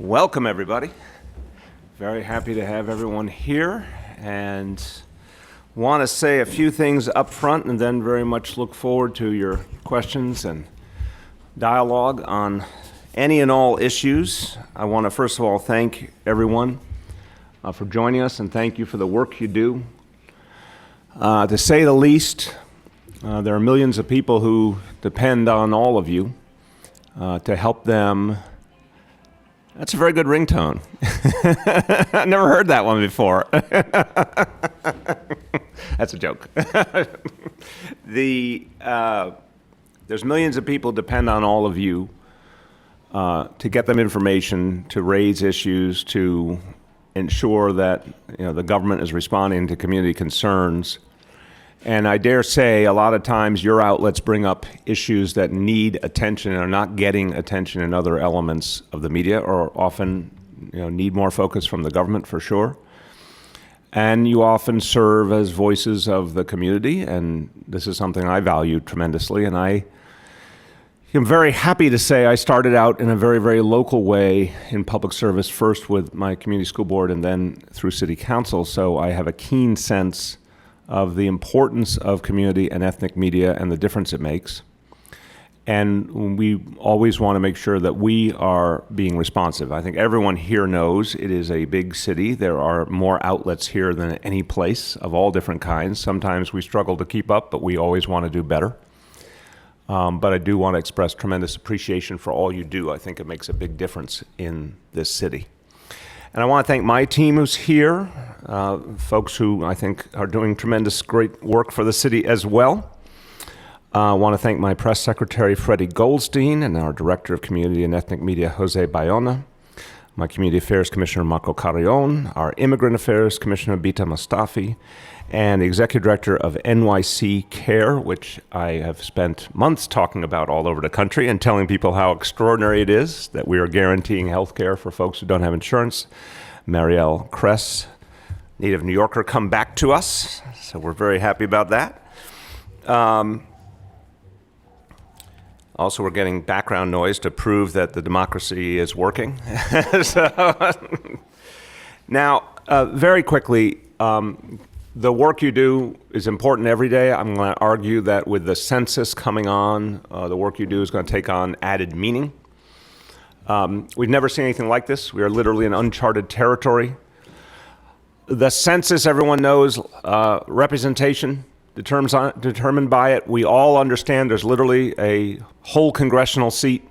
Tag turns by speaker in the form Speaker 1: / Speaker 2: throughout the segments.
Speaker 1: Welcome, everybody. Very happy to have everyone here, and want to say a few things up front and then very much look forward to your questions and dialogue on any and all issues. I want to first of all thank everyone for joining us and thank you for the work you do. To say the least, there are millions of people who depend on all of you to help them. That's a very good ringtone. I've never heard that one before. That's a joke. There's millions of people depend on all of you to get them information, to raise issues, to ensure that the government is responding to community concerns. And I dare say a lot of times your outlets bring up issues that need attention and are not getting attention in other elements of the media, or often need more focus from the government for sure. And you often serve as voices of the community, and this is something I value tremendously. And I am very happy to say I started out in a very, very local way in public service, first with my community school board and then through city council. So I have a keen sense of the importance of community and ethnic media and the difference it makes. And we always want to make sure that we are being responsive. I think everyone here knows it is a big city. There are more outlets here than any place of all different kinds. Sometimes we struggle to keep up, but we always want to do better. But I do want to express tremendous appreciation for all you do. I think it makes a big difference in this city. And I want to thank my team who's here, folks who I think are doing tremendous great work for the city as well. I want to thank my press secretary, Freddie Goldstein, and our director of community and ethnic media, Jose Bayona, my community affairs commissioner, Marco Carrion, our immigrant affairs commissioner, Bita Mustafi, and the executive director of NYC Care, which I have spent months talking about all over the country and telling people how extraordinary it is that we are guaranteeing health care for folks who don't have insurance. Marielle Kress, native New Yorker, come back to us, so we're very happy about that. Also, we're getting background noise to prove that the democracy is working. Now, very quickly, the work you do is important every day. I'm going to argue that with the census coming on, the work you do is going to take on added meaning. We've never seen anything like this. We are literally in uncharted territory. The census, everyone knows, representation determined by it. We all understand there's literally a whole congressional seat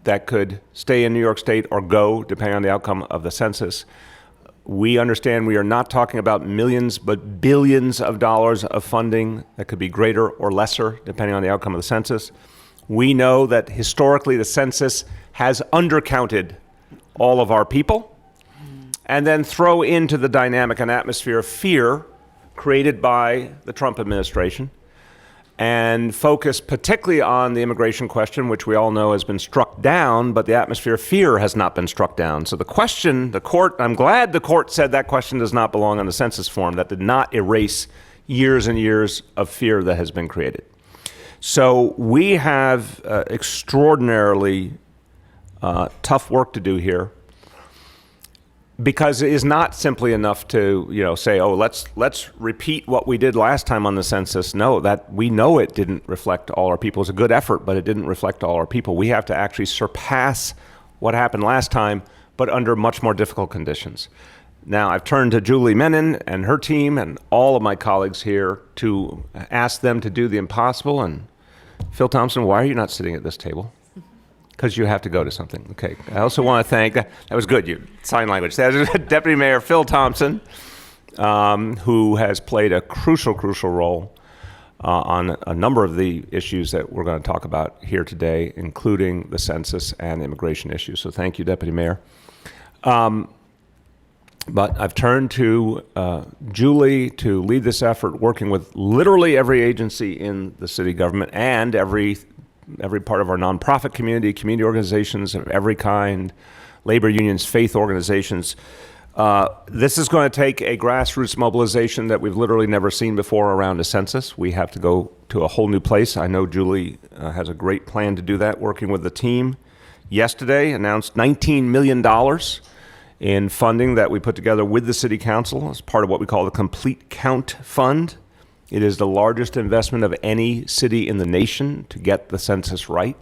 Speaker 1: that could stay in New York State or go, depending on the outcome of the census. We understand we are not talking about millions, but billions of dollars of funding that could be greater or lesser, depending on the outcome of the census. We know that historically the census has undercounted all of our people, and then throw into the dynamic an atmosphere of fear created by the Trump administration, and focus particularly on the immigration question, which we all know has been struck down, but the atmosphere of fear has not been struck down. So the question, the court, I'm glad the court said that question does not belong on the census form. That did not erase years and years of fear that has been created. So we have extraordinarily tough work to do here, because it is not simply enough to say, oh, let's repeat what we did last time on the census. No, that we know it didn't reflect all our people. It was a good effort, but it didn't reflect all our people. We have to actually surpass what happened last time, but under much more difficult conditions. Now, I've turned to Julie Menon and her team and all of my colleagues here to ask them to do the impossible. And Phil Thompson, why are you not sitting at this table? Because you have to go to something. Okay. I also want to thank, that was good, you sign language. Deputy Mayor Phil Thompson, who has played a crucial role on a number of the issues that we're going to talk about here today, including the census and immigration issues. So thank you, Deputy Mayor. But I've turned to Julie to lead this effort, working with literally every agency in the city government and every part of our nonprofit community organizations of every kind, labor unions, faith organizations. This is going to take a grassroots mobilization that we've literally never seen before around a census. We have to go to a whole new place. I know Julie has a great plan to do that, working with the team. yesterday announced $19 million in funding that we put together with the City Council as part of what we call the Complete Count Fund. It is the largest investment of any city in the nation to get the census right.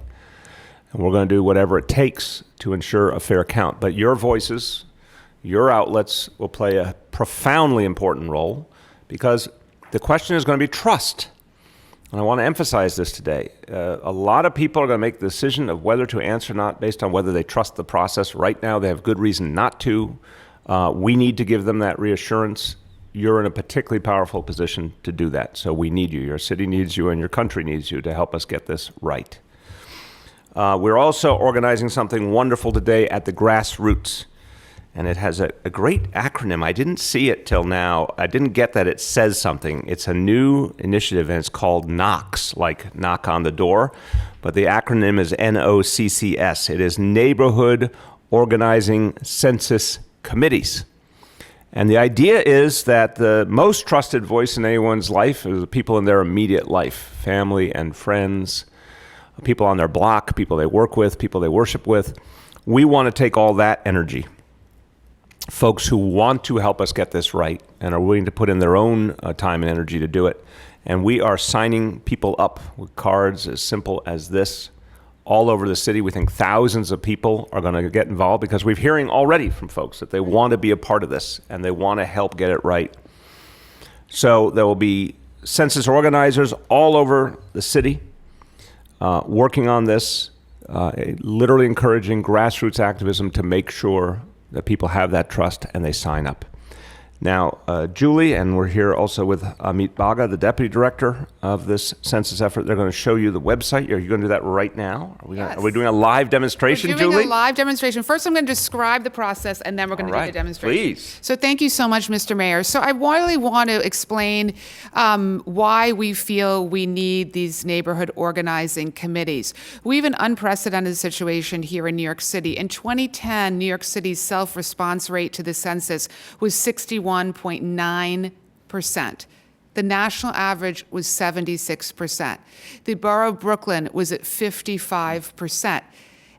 Speaker 1: And we're going to do whatever it takes to ensure a fair count. But your voices, your outlets will play a profoundly important role, because the question is going to be trust. And I want to emphasize this today. A lot of people are going to make the decision of whether to answer or not based on whether they trust the process. Right now, they have good reason not to. We need to give them that reassurance. You're in a particularly powerful position to do that. So we need you. Your city needs you, and your country needs you to help us get this right. We're also organizing something wonderful today at the grassroots. And it has a great acronym. I didn't see it till now. I didn't get that it says something. It's a new initiative, and it's called KNOCS, like knock on the door. But the acronym is NOCCS. It is Neighborhood Organizing Census Committees. And the idea is that the most trusted voice in anyone's life is the people in their immediate life, family and friends, people on their block, people they work with, people they worship with. We want to take all that energy, folks who want to help us get this right and are willing to put in their own time and energy to do it. And we are signing people up with cards as simple as this all over the city. We think thousands of people are going to get involved because we're hearing already from folks that they want to be a part of this and they want to help get it right. So there will be census organizers all over the city working on this, literally encouraging grassroots activism to make sure that people have that trust and they sign up. Now, Julie, and we're here also with Amit Baga, the Deputy Director of this census effort. They're going to show you the website. Are you going to do that right now? Are we doing a live demonstration,
Speaker 2: We're doing
Speaker 1: Julie?
Speaker 2: a live demonstration. First, I'm going to describe the process, and then we're going to do the demonstration.
Speaker 1: Please.
Speaker 2: So thank you so much, Mr. Mayor. So I really want to explain why we feel we need these neighborhood organizing committees. We have an unprecedented situation here in New York City. In 2010, New York City's self-response rate to the census was 61.9%. The national average was 76%. The borough of Brooklyn was at 55%.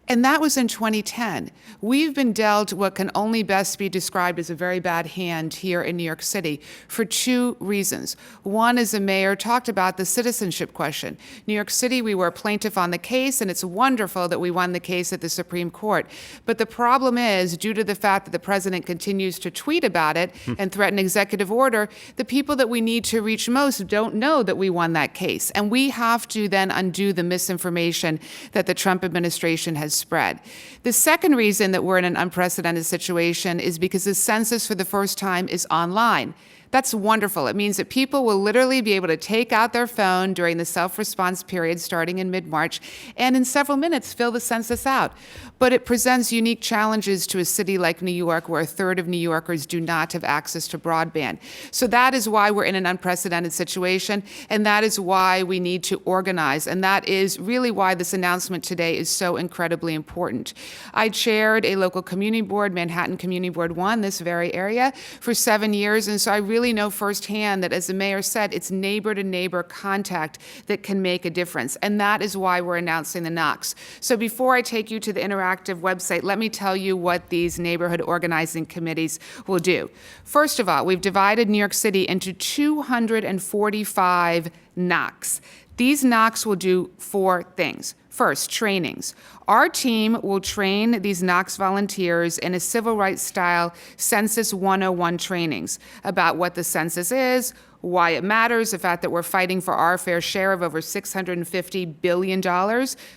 Speaker 2: And that was in 2010. We've been dealt what can only best be described as a very bad hand here in New York City for two reasons. One, as the mayor talked about, the citizenship question. New York City, we were a plaintiff on the case, and it's wonderful that we won the case at the Supreme Court. But the problem is, due to the fact that the president continues to tweet about it and threaten executive order, the people that we need to reach most don't know that we won that case. And we have to then undo the misinformation that the Trump administration has spread. The second reason that we're in an unprecedented situation is because the census for the first time is online. That's wonderful. It means that people will literally be able to take out their phone during the self-response period starting in mid-March and in several minutes fill the census out. But it presents unique challenges to a city like New York, where a third of New Yorkers do not have access to broadband. So that is why we're in an unprecedented situation, and that is why we need to organize, and that is really why this announcement today is so incredibly important. I chaired a local community board, Manhattan Community Board 1, this very area, for 7 years, and so I really know firsthand that, as the mayor said, it's neighbor-to-neighbor contact that can make a difference, and that is why we're announcing the KNOCS. So before I take you to the interactive website, let me tell you what these neighborhood organizing committees will do. First of all, we've divided New York City into 245 KNOCS. These KNOCS will do 4 things. First, trainings. Our team will train these KNOCS volunteers in a civil rights style Census 101 trainings about what the census is, why it matters, the fact that we're fighting for our fair share of over $650 billion,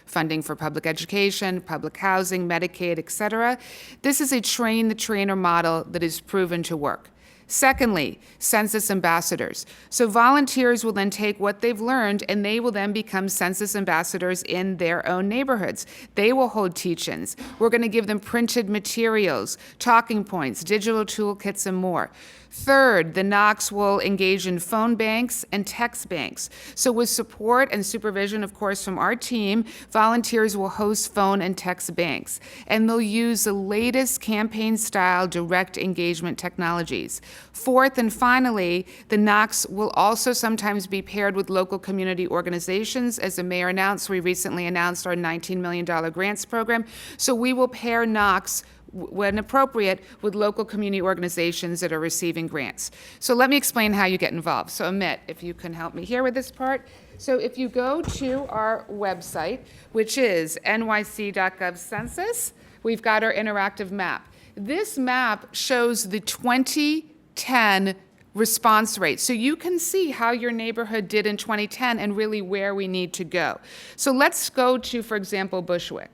Speaker 2: funding for public education, public housing, Medicaid, et cetera. This is a train-the-trainer model that is proven to work. Secondly, census ambassadors. So volunteers will then take what they've learned and they will then become census ambassadors in their own neighborhoods. They will hold teach-ins. We're going to give them printed materials, talking points, digital toolkits, and more. Third, the Knox will engage in phone banks and text banks. So with support and supervision, of course, from our team, volunteers will host phone and text banks, and they'll use the latest campaign-style direct engagement technologies. Fourth, and finally, the Knox will also sometimes be paired with local community organizations. As the mayor announced, we recently announced our $19 million grants program. So we will pair Knox when appropriate, with local community organizations that are receiving grants. So let me explain how you get involved. So Amit, if you can help me here with this part. So if you go to our website, which is nyc.gov census, we've got our interactive map. This map shows the 2010 response rate. So you can see how your neighborhood did in 2010 and really where we need to go. So let's go to, for example, Bushwick.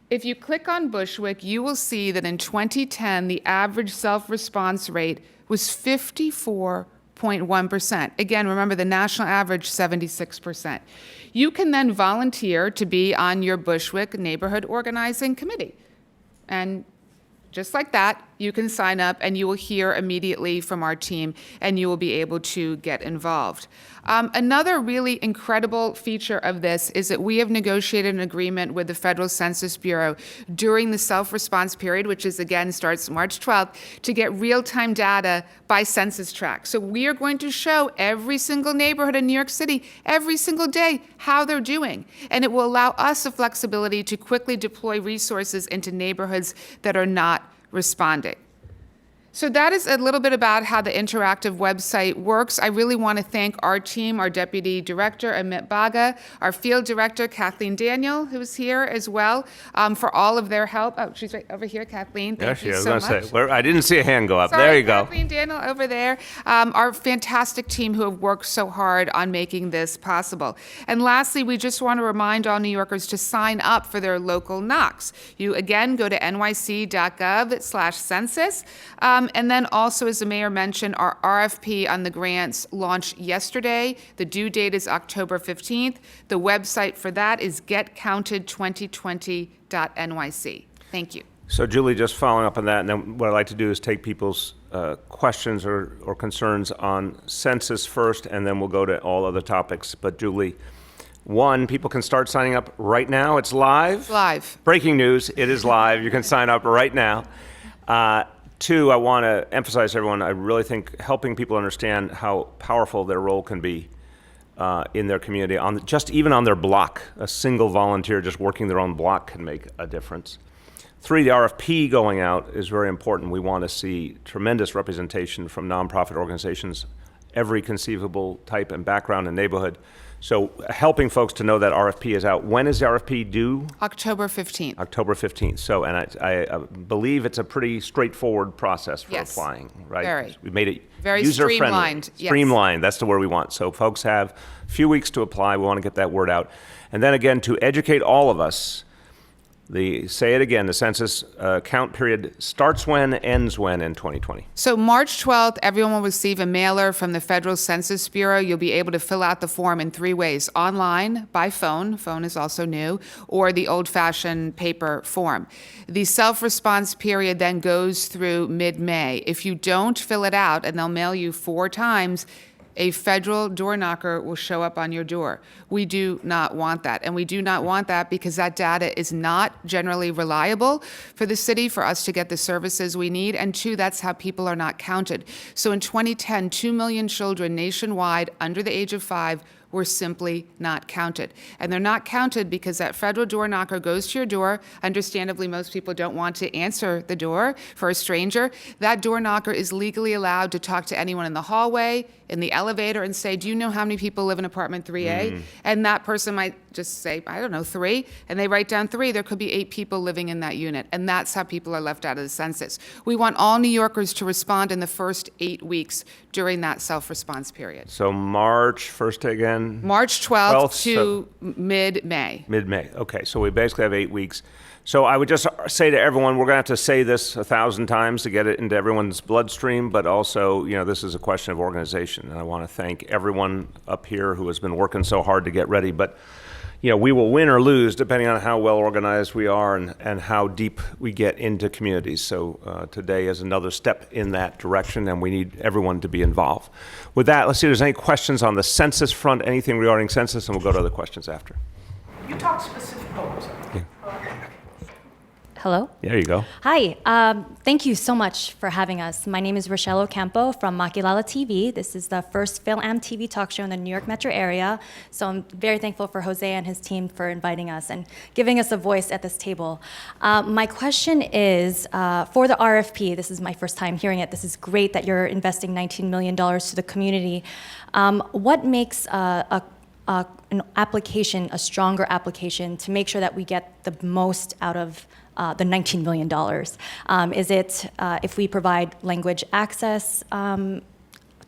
Speaker 2: If you click on Bushwick, you will see that in 2010, the average self-response rate was 54.1%. Again, remember the national average, 76%. You can then volunteer to be on your Bushwick neighborhood organizing committee. And just like that, you can sign up and you will hear immediately from our team and you will be able to get involved. Another really incredible feature of this is that we have negotiated an agreement with the Federal Census Bureau during the self-response period, which is again starts March 12th, to get real-time data by census tract. So we are going to show every single neighborhood in New York City every single day how they're doing. And it will allow us the flexibility to quickly deploy resources into neighborhoods that are not responding. So that is a little bit about how the interactive website works. I really want to thank our team, our Deputy Director, Amit Baga, our Field Director, Kathleen Daniel, who's here as well, for all of their help. Oh, she's right over here, Kathleen. Thank you so much.
Speaker 1: I didn't see a hand go up.
Speaker 2: Sorry,
Speaker 1: there you go.
Speaker 2: Kathleen Daniel over there. Our fantastic team who have worked so hard on making this possible. And lastly, we just want to remind all New Yorkers to sign up for their local Knox. You, again, go to nyc.gov/census. And then also, as the mayor mentioned, our RFP on the grants launched yesterday. The due date is October 15th. The website for that is getcounted2020.nyc. Thank you.
Speaker 1: So Julie, just following up on that, and then what I'd like to do is take people's questions or concerns on census first, and then we'll go to all other topics. But Julie, one, people can start signing up right now. It's live?
Speaker 2: It's live.
Speaker 1: Breaking news, it is live. You can sign up right now. Two, I want to emphasize to everyone, I really think helping people understand how powerful their role can be in their community, just even on their block. A single volunteer just working their own block can make a difference. Three, the RFP going out is very important. We want to see tremendous representation from nonprofit organizations, every conceivable type and background and neighborhood. So helping folks to know that RFP is out. When is the RFP due?
Speaker 2: October 15th.
Speaker 1: October 15th. So, and I believe it's a pretty straightforward process for
Speaker 2: Yes.
Speaker 1: applying, right?
Speaker 2: Very.
Speaker 1: We made it
Speaker 2: Very
Speaker 1: user-friendly.
Speaker 2: streamlined, yes.
Speaker 1: Streamlined, that's the word we want. So folks have a few weeks to apply. We want to get that word out. And then again, to educate all of us, say it again, the census count period starts when, ends when in 2020?
Speaker 2: So March 12th, everyone will receive a mailer from the Federal Census Bureau. You'll be able to fill out the form in three ways: online, by phone is also new, or the old-fashioned paper form. The self-response period then goes through mid-May. If you don't fill it out, and they'll mail you 4 times, a federal door knocker will show up on your door. We do not want that. And we do not want that because that data is not generally reliable for the city for us to get the services we need. And two, that's how people are not counted. So in 2010, 2 million children nationwide under the age of 5 were simply not counted. And they're not counted because that federal door knocker goes to your door. Understandably, most people don't want to answer the door for a stranger. That door knocker is legally allowed to talk to anyone in the hallway, in the elevator, and say, do you know how many people live in apartment 3A? And that person might just say, I don't know, 3. And they write down 3. There could be 8 people living in that unit. And that's how people are left out of the census. We want all New Yorkers to respond in the first 8 weeks during that self-response period.
Speaker 1: So March 1st again?
Speaker 2: March 12th to
Speaker 1: so
Speaker 2: mid-May.
Speaker 1: Mid-May. Okay, so we basically have 8 weeks. So I would just say to everyone, we're going to have to say this 1,000 times to get it into everyone's bloodstream, but also, this is a question of organization. And I want to thank everyone up here who has been working so hard to get ready. But, we will win or lose depending on how well organized we are and how deep we get into communities. So today is another step in that direction, and we need everyone to be involved. With that, let's see if there's any questions on the census front, anything regarding census, and we'll go to other questions after.
Speaker 3: You talked specific.
Speaker 4: Hello.
Speaker 1: There you go.
Speaker 4: Hi. Thank you so much for having us. My name is Rochelle Ocampo from Makilala TV. This is the first Film-Am TV talk show in the New York metro area. So I'm very thankful for Jose and his team for inviting us and giving us a voice at this table. My question is, for the RFP, this is my first time hearing it. This is great that you're investing $19 million to the community. What makes an application a stronger application to make sure that we get the most out of the $19 million? Is it if we provide language access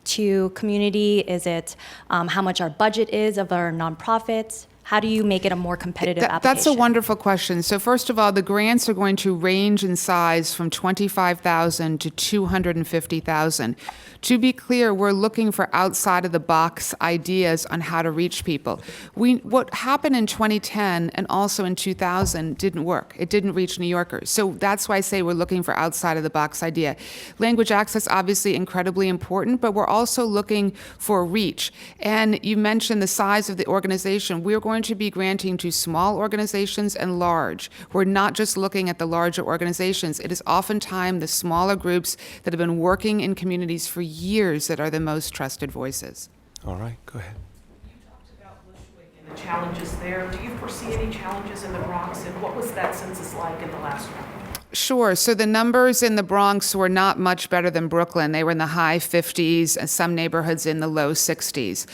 Speaker 4: to community? Is it how much our budget is of our nonprofits? How do you make it a more competitive application?
Speaker 2: That's a wonderful question. So first of all, the grants are going to range in size from $25,000 to $250,000. To be clear, we're looking for outside-of-the-box ideas on how to reach people. What happened in 2010 and also in 2000 didn't work. It didn't reach New Yorkers. So that's why I say we're looking for outside-of-the-box idea. Language access, obviously incredibly important, but we're also looking for reach. And you mentioned the size of the organization. We're going to be granting to small organizations and large. We're not just looking at the larger organizations. It is oftentimes the smaller groups that have been working in communities for years that are the most trusted voices.
Speaker 1: All right, go ahead.
Speaker 3: You talked about Bushwick and the challenges there. Do you foresee any challenges in the Bronx, and what was that census like in the last round?
Speaker 2: Sure. So the numbers in the Bronx were not much better than Brooklyn. They were in the high 50s and some neighborhoods in the low 60s.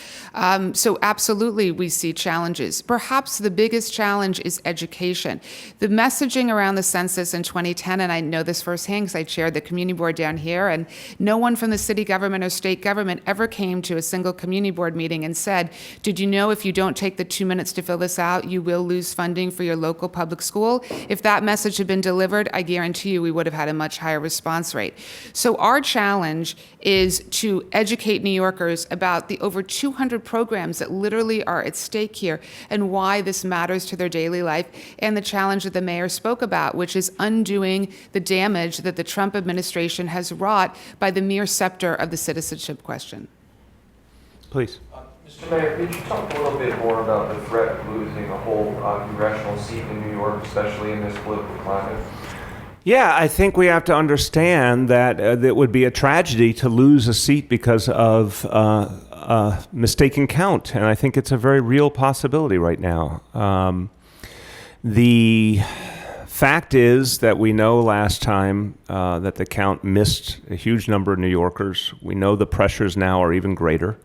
Speaker 2: So absolutely we see challenges. Perhaps the biggest challenge is education. The messaging around the census in 2010, and I know this firsthand because I chaired the community board down here, and no one from the city government or state government ever came to a single community board meeting and said, did you know if you don't take the 2 minutes to fill this out, you will lose funding for your local public school? If that message had been delivered, I guarantee you we would have had a much higher response rate. So our challenge is to educate New Yorkers about the over 200 programs that literally are at stake here and why this matters to their daily life, and the challenge that the mayor spoke about, which is undoing the damage that the Trump administration has wrought by the mere scepter of the citizenship question.
Speaker 1: Please.
Speaker 5: Mr. Mayor, could you talk a little bit more about the threat of losing a whole congressional seat in New York, especially in this political climate?
Speaker 1: Yeah, I think we have to understand that it would be a tragedy to lose a seat because of mistaken count, and I think it's a very real possibility right now. The fact is that we know last time that the count missed a huge number of New Yorkers. We know the pressures now are even greater.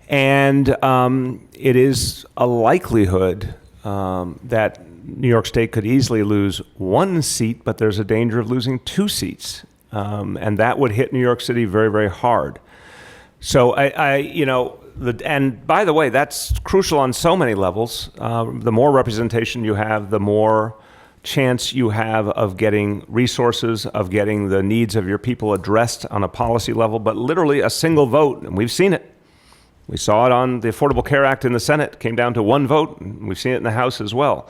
Speaker 1: And it is a likelihood that New York State could easily lose one seat, but there's a danger of losing 2 seats. And that would hit New York City very, very hard. So and by the way, that's crucial on so many levels. The more representation you have, the more chance you have of getting resources, of getting the needs of your people addressed on a policy level, but literally a single vote, and we've seen it. We saw it on the Affordable Care Act in the Senate, came down to 1 vote, and we've seen it in the House as well.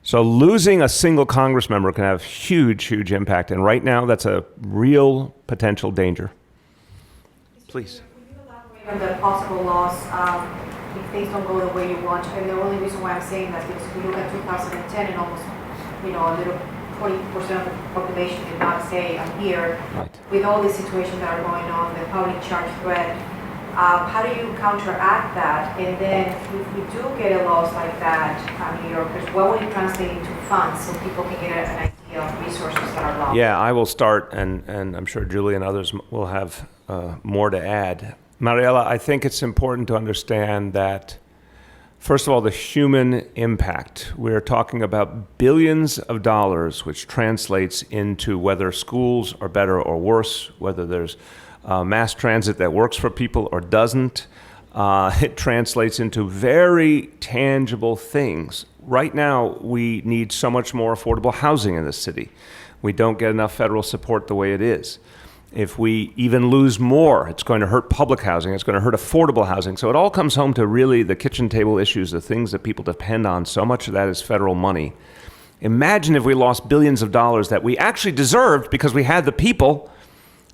Speaker 1: So losing a single Congress member can have huge, huge impact, and right now that's a real potential danger. Please.
Speaker 6: Could you elaborate on the possible loss if things don't go the way you want? And the only reason why I'm saying that is because if you look at 2010 and almost, a little 20% of the population did not say, I'm here.
Speaker 1: Right.
Speaker 6: With all these situations that are going on, the public charge threat, how do you counteract that? And then if we do get a loss like that, New Yorkers, what will it translate into funds so people can get an idea of resources that are lost?
Speaker 1: Yeah, I will start, and I'm sure Julie and others will have more to add. Mariela, I think it's important to understand that, first of all, the human impact. We're talking about billions of dollars, which translates into whether schools are better or worse, whether there's mass transit that works for people or doesn't. It translates into very tangible things. Right now, we need so much more affordable housing in this city. We don't get enough federal support the way it is. If we even lose more, it's going to hurt public housing, it's going to hurt affordable housing. So it all comes home to really the kitchen table issues, the things that people depend on. So much of that is federal money. Imagine if we lost billions of dollars that we actually deserved because we had the people,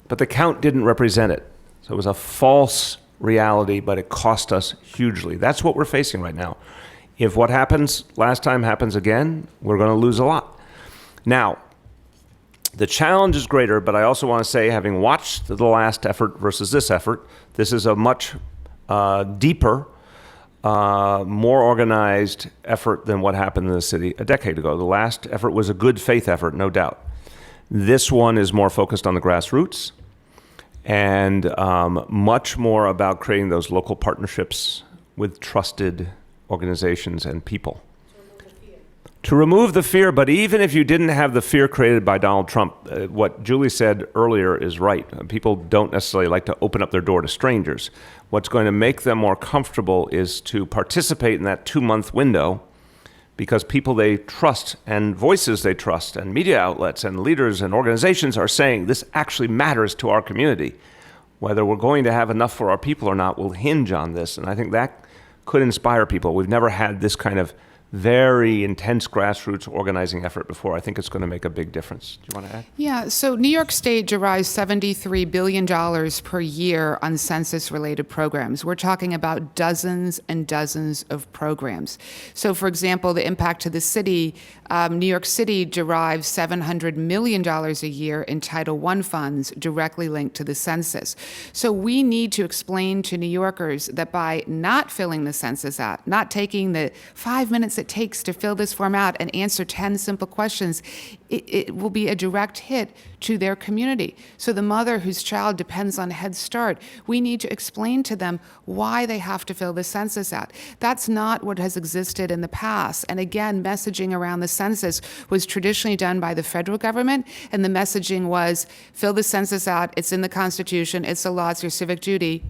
Speaker 1: but the count didn't represent it. So it was a false reality, but it cost us hugely. That's what we're facing right now. If what happens last time happens again, we're going to lose a lot. Now, the challenge is greater, but I also want to say, having watched the last effort versus this effort, this is a much deeper, more organized effort than what happened in the city a decade ago. The last effort was a good faith effort, no doubt. This one is more focused on the grassroots and much more about creating those local partnerships with trusted organizations and people. To remove the fear, but even if you didn't have the fear created by Donald Trump, what Julie said earlier is right. People don't necessarily like to open up their door to strangers. What's going to make them more comfortable is to participate in that 2-month window, because people they trust and voices they trust and media outlets and leaders and organizations are saying this actually matters to our community. Whether we're going to have enough for our people or not will hinge on this, and I think that could inspire people. We've never had this kind of very intense grassroots organizing effort before. I think it's going to make a big difference. Do you want to add?
Speaker 2: Yeah, so New York State derives $73 billion per year on census-related programs. We're talking about dozens and dozens of programs. So, for example, the impact to the city, New York City derives $700 million a year in Title I funds directly linked to the census. So we need to explain to New Yorkers that by not filling the census out, not taking the 5 minutes it takes to fill this form out and answer 10 simple questions, it will be a direct hit to their community. So the mother whose child depends on Head Start, we need to explain to them why they have to fill the census out. That's not what has existed in the past. And again, messaging around the census was traditionally done by the federal government, and the messaging was, fill the census out, it's in the Constitution, it's a law, it's your civic duty.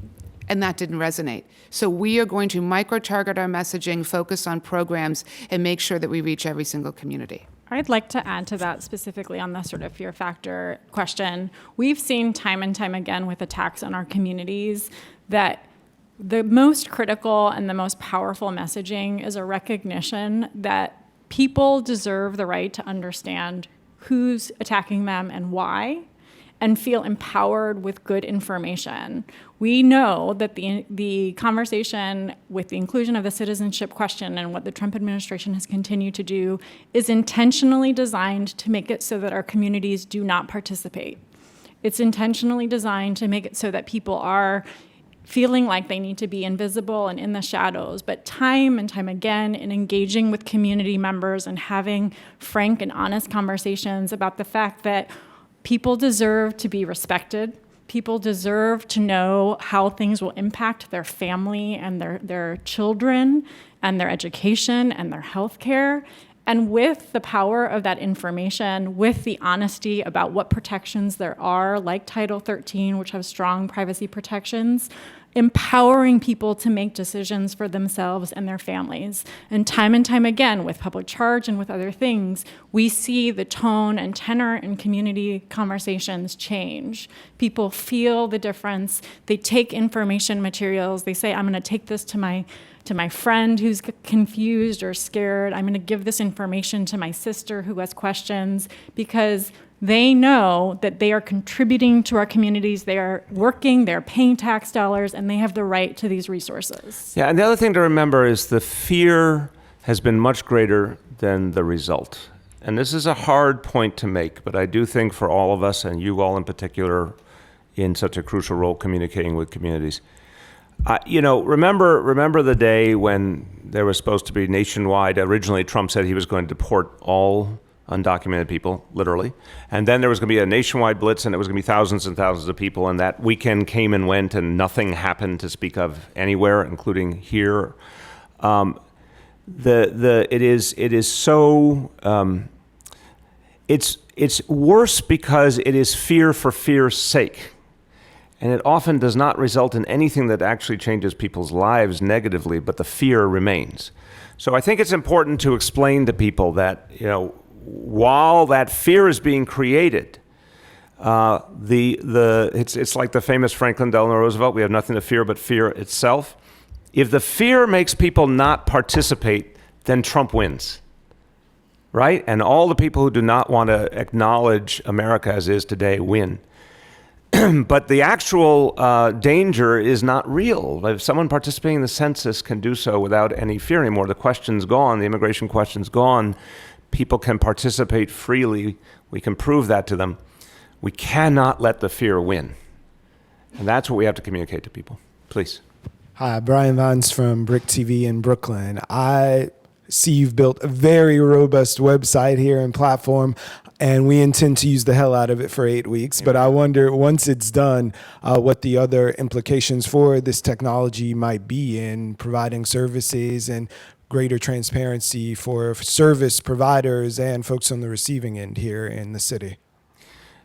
Speaker 2: And that didn't resonate. So we are going to micro-target our messaging, focus on programs, and make sure that we reach every single community.
Speaker 7: I'd like to add to that specifically on the sort of fear factor question. We've seen time and time again with attacks on our communities that the most critical and the most powerful messaging is a recognition that people deserve the right to understand who's attacking them and why, and feel empowered with good information. We know that the conversation with the inclusion of the citizenship question and what the Trump administration has continued to do is intentionally designed to make it so that our communities do not participate. It's intentionally designed to make it so that people are feeling like they need to be invisible and in the shadows, but time and time again in engaging with community members and having frank and honest conversations about the fact that people deserve to be respected. People deserve to know how things will impact their family and their children and their education and their health care. And with the power of that information, with the honesty about what protections there are, like Title 13, which have strong privacy protections, empowering people to make decisions for themselves and their families. And time again, with public charge and with other things, we see the tone and tenor in community conversations change. People feel the difference. They take information materials. They say, I'm going to take this to my friend who's confused or scared. I'm going to give this information to my sister who has questions, because they know that they are contributing to our communities, they are working, they're paying tax dollars, and they have the right to these resources.
Speaker 1: Yeah, and the other thing to remember is the fear has been much greater than the result. And this is a hard point to make, but I do think for all of us, and you all in particular, in such a crucial role communicating with communities, remember the day when there was supposed to be nationwide, originally Trump said he was going to deport all undocumented people, literally. And then there was going to be a nationwide blitz, and it was going to be thousands and thousands of people. And that weekend came and went, and nothing happened to speak of anywhere, including here. It's worse because it is fear for fear's sake. And it often does not result in anything that actually changes people's lives negatively, but the fear remains. So I think it's important to explain to people that, while that fear is being created, It's like the famous Franklin Delano Roosevelt. We have nothing to fear but fear itself. If the fear makes people not participate, then Trump wins, right? And all the people who do not want to acknowledge America as is today win. But the actual danger is not real. If someone participating in the census can do so without any fear anymore, the question's gone, the immigration question's gone, people can participate freely, we can prove that to them. We cannot let the fear win. And that's what we have to communicate to people. Please.
Speaker 8: Hi, Brian Vance from Brick TV in Brooklyn. I see you've built a very robust website here and platform, and we intend to use the hell out of it for 8 weeks. But I wonder, once it's done, what the other implications for this technology might be in providing services and greater transparency for service providers and folks on the receiving end here in the city.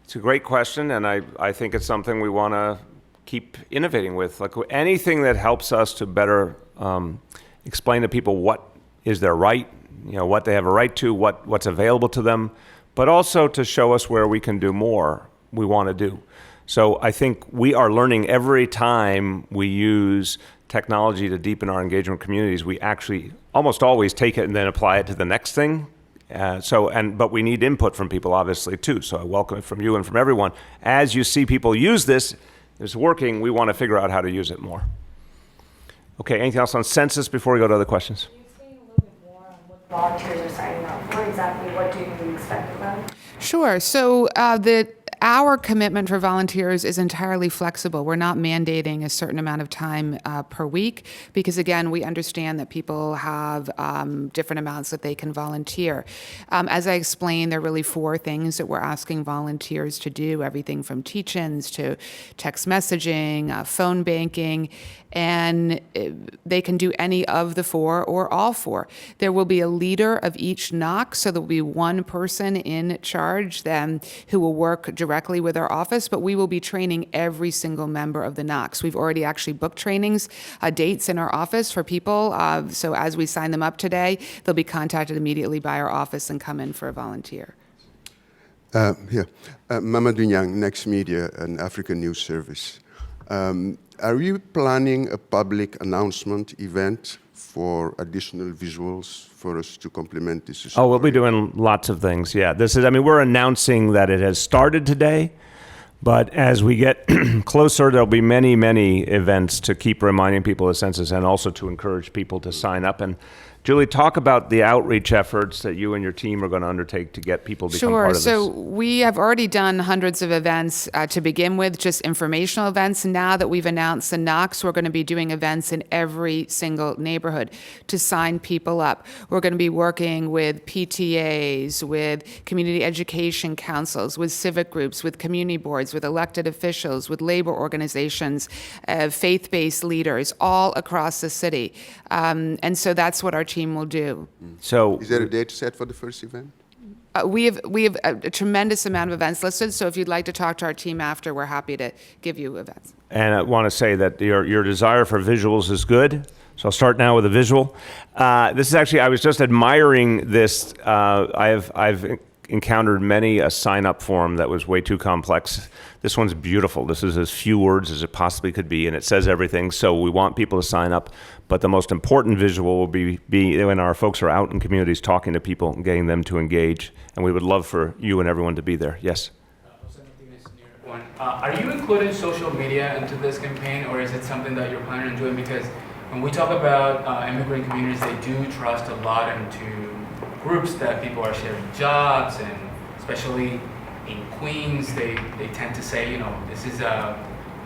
Speaker 1: It's a great question, and I think it's something we want to keep innovating with. Like anything that helps us to better explain to people what is their right, what they have a right to, what's available to them, but also to show us where we can do more, we want to do. So I think we are learning every time we use technology to deepen our engagement with communities. We actually almost always take it and then apply it to the next thing. But we need input from people, obviously, too. So I welcome it from you and from everyone. As you see people use this, it's working, we want to figure out how to use it more. Okay, anything else on census before we go to other questions?
Speaker 9: Can you explain a little bit more on what volunteers are signing up for? Exactly what do you expect of them?
Speaker 2: Sure. So our commitment for volunteers is entirely flexible. We're not mandating a certain amount of time per week because, again, we understand that people have different amounts that they can volunteer. As I explained, there are really 4 things that we're asking volunteers to do, everything from teach-ins to text messaging, phone banking, and they can do any of the 4 or all 4. There will be a leader of each NOC, so there will be one person in charge then who will work directly with our office, but we will be training every single member of the NOCs. We've already actually booked trainings, dates in our office for people, so as we sign them up today, they'll be contacted immediately by our office and come in for a volunteer.
Speaker 10: Mamadou Niang, Next Media, an African news service. Are you planning a public announcement event for additional visuals for us to complement this story?
Speaker 1: Oh, we'll be doing lots of things, yeah. We're announcing that it has started today, but as we get closer, there'll be many, many events to keep reminding people of the census and also to encourage people to sign up. And Julie, talk about the outreach efforts that you and your team are going to undertake to get people to become part of this.
Speaker 2: Sure. So we have already done hundreds of events to begin with, just informational events. Now that we've announced the NOCs, we're going to be doing events in every single neighborhood to sign people up. We're going to be working with PTAs, with community education councils, with civic groups, with community boards, with elected officials, with labor organizations, faith-based leaders all across the city. And so that's what our team will do.
Speaker 1: So,
Speaker 10: is there a date set for the first event?
Speaker 2: We have a tremendous amount of events listed, so if you'd like to talk to our team after, we're happy to give you events.
Speaker 1: And I want to say that your desire for visuals is good. So I'll start now with a visual. This is actually, I was just admiring this. I've encountered many a sign-up form that was way too complex. This one's beautiful. This is as few words as it possibly could be, and it says everything. So we want people to sign up. But the most important visual will be when our folks are out in communities talking to people and getting them to engage. And we would love for you and everyone to be there. Yes?
Speaker 11: Are you including social media into this campaign, or is it something that you're planning on doing? Because when we talk about immigrant communities, they do trust a lot into groups that people are sharing jobs, and especially in Queens, they tend to say, this is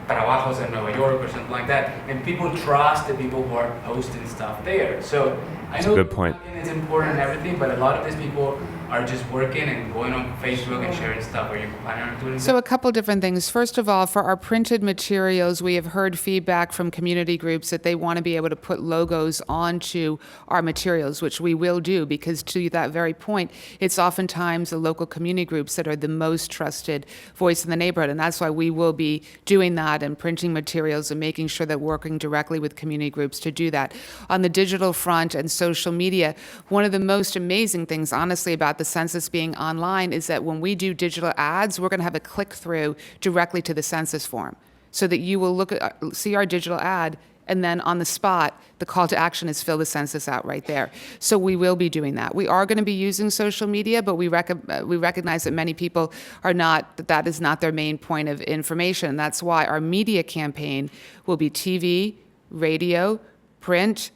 Speaker 11: trabajos in Nueva York or something like that, and people trust the people who are posting stuff there. So I know
Speaker 1: good point.
Speaker 11: It's important and everything, but a lot of these people are just working and going on Facebook and sharing stuff. Are you planning on doing that?
Speaker 2: So a couple different things. First of all, for our printed materials, we have heard feedback from community groups that they want to be able to put logos onto our materials, which we will do, because to that very point, it's oftentimes the local community groups that are the most trusted voice in the neighborhood. And that's why we will be doing that and printing materials and making sure that we're working directly with community groups to do that. On the digital front and social media, one of the most amazing things, honestly, about the census being online is that when we do digital ads, we're going to have a click-through directly to the census form, so that you will see our digital ad, and then on the spot, the call to action is fill the census out right there. So we will be doing that. We are going to be using social media, but we recognize that many people are not, that is not their main point of information. That's why our media campaign will be TV, radio, print,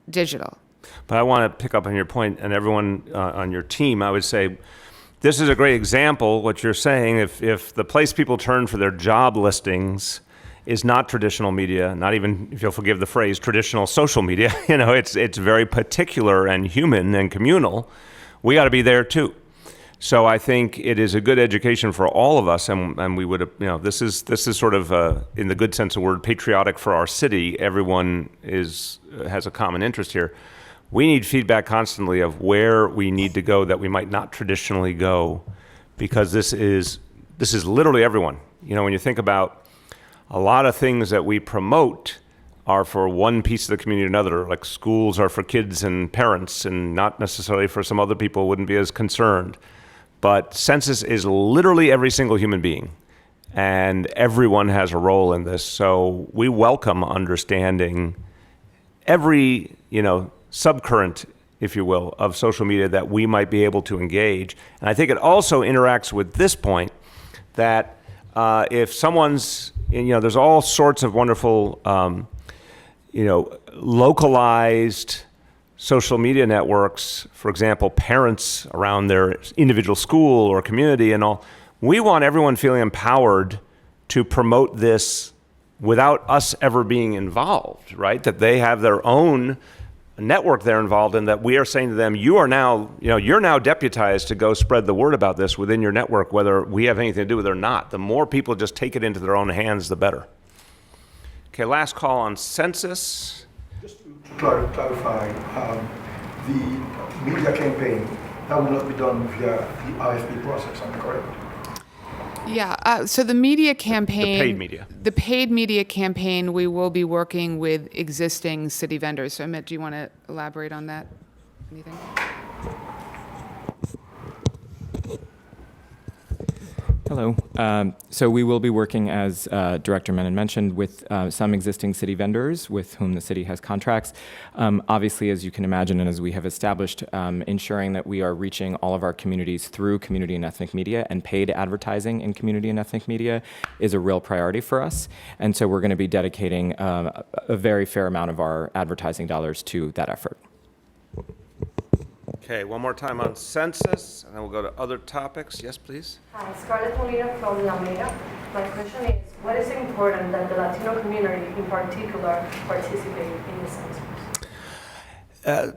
Speaker 2: digital.
Speaker 1: But I want to pick up on your point, and everyone on your team, I would say, this is a great example, what you're saying. If the place people turn for their job listings is not traditional media, not even, if you'll forgive the phrase, traditional social media, it's very particular and human and communal, we got to be there too. So I think it is a good education for all of us, and we would, this is sort of, in the good sense of the word, patriotic for our city. Everyone has a common interest here. We need feedback constantly of where we need to go that we might not traditionally go, because this is literally everyone. When you think about a lot of things that we promote are for one piece of the community or another, like schools are for kids and parents and not necessarily for some other people who wouldn't be as concerned. But census is literally every single human being, and everyone has a role in this. So we welcome understanding every, subcurrent, if you will, of social media that we might be able to engage. And I think it also interacts with this point that if someone's, there's all sorts of wonderful, localized social media networks, for example, parents around their individual school or community and all. We want everyone feeling empowered to promote this without us ever being involved, right? That they have their own network they're involved in, that we are saying to them, you're now deputized to go spread the word about this within your network, whether we have anything to do with it or not. The more people just take it into their own hands, the better. Okay, last call on census.
Speaker 12: Just to clarify, the media campaign, that will not be done via the RFP process, am I correct?
Speaker 2: Yeah, so the media campaign...
Speaker 1: The paid media.
Speaker 2: The paid media campaign, we will be working with existing city vendors. So Amit, do you want to elaborate on that? Anything?
Speaker 13: Hello. So we will be working, as Director Menon mentioned, with some existing city vendors with whom the city has contracts. Obviously, as you can imagine, and as we have established, ensuring that we are reaching all of our communities through community and ethnic media, and paid advertising in community and ethnic media is a real priority for us. And so we're going to be dedicating a very fair amount of our advertising dollars to that effort.
Speaker 1: Okay, one more time on census, and then we'll go to other topics. Yes, please.
Speaker 9: Hi, Scarlett Molina from La Mega. My question is, what is important that the Latino community in particular participate in the census?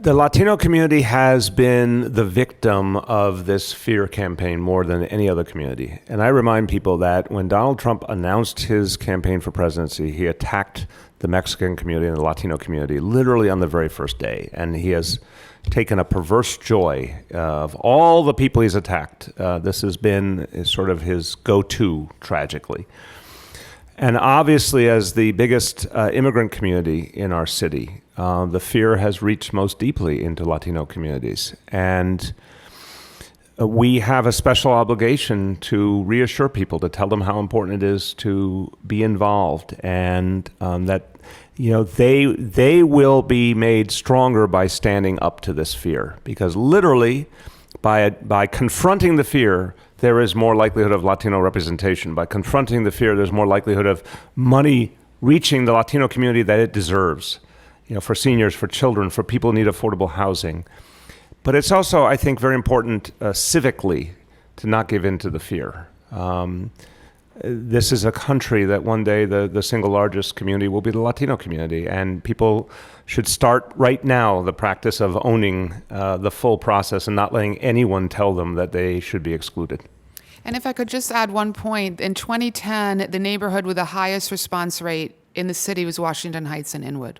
Speaker 1: The Latino community has been the victim of this fear campaign more than any other community. And I remind people that when Donald Trump announced his campaign for presidency, he attacked the Mexican community and the Latino community literally on the very first day. And he has taken a perverse joy of all the people he's attacked. This has been sort of his go-to, tragically. And obviously, as the biggest immigrant community in our city, the fear has reached most deeply into Latino communities. And we have a special obligation to reassure people, to tell them how important it is to be involved, and that they will be made stronger by standing up to this fear. Because literally, by confronting the fear, there is more likelihood of Latino representation. By confronting the fear, there's more likelihood of money reaching the Latino community that it deserves. For seniors, for children, for people who need affordable housing. But it's also, I think, very important civically to not give in to the fear. This is a country that one day the single largest community will be the Latino community, and people should start right now the practice of owning the full process and not letting anyone tell them that they should be excluded.
Speaker 2: And if I could just add one point, in 2010, the neighborhood with the highest response rate in the city was Washington Heights and Inwood.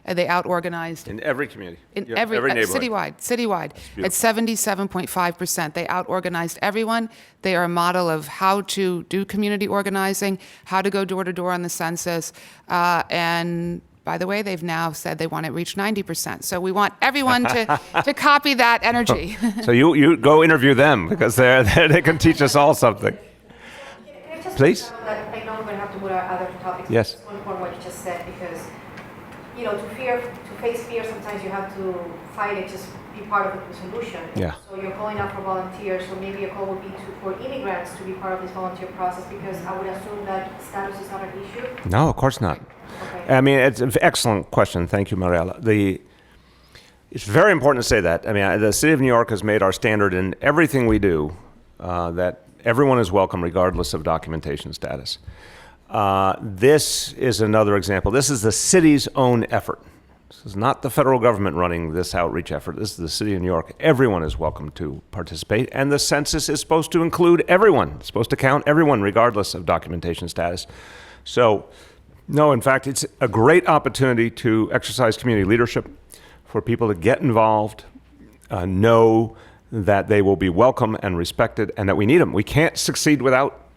Speaker 2: And they out-organized.
Speaker 1: In every community.
Speaker 2: In every neighborhood. Citywide. At 77.5%. They out-organized everyone. They are a model of how to do community organizing, how to go door to door on the census, and By the way, they've now said they want to reach 90%. So we want everyone to copy that energy.
Speaker 1: So you go interview them because they can teach us all something.
Speaker 6: Can I just
Speaker 1: Please?
Speaker 6: I know we're going to have to move on other topics.
Speaker 1: Yes.
Speaker 6: Just one point what you just said, because to face fear, sometimes you have to fight it, just be part of the solution.
Speaker 1: Yeah.
Speaker 6: So you're calling out for volunteers, so maybe a call would be for immigrants to be part of this volunteer process, because I would assume that status is not an issue.
Speaker 1: No, of course not.
Speaker 6: Okay.
Speaker 1: I mean, it's an excellent question. Thank you, Mariela. It's very important to say that. I mean, the City of New York has made our standard in everything we do that everyone is welcome regardless of documentation status. This is another example. This is the city's own effort. This is not the federal government running this outreach effort. This is the City of New York. Everyone is welcome to participate, and the census is supposed to include everyone. It's supposed to count everyone regardless of documentation status. So, no, in fact, it's a great opportunity to exercise community leadership, for people to get involved, know that they will be welcome and respected, and that we need them. We can't succeed without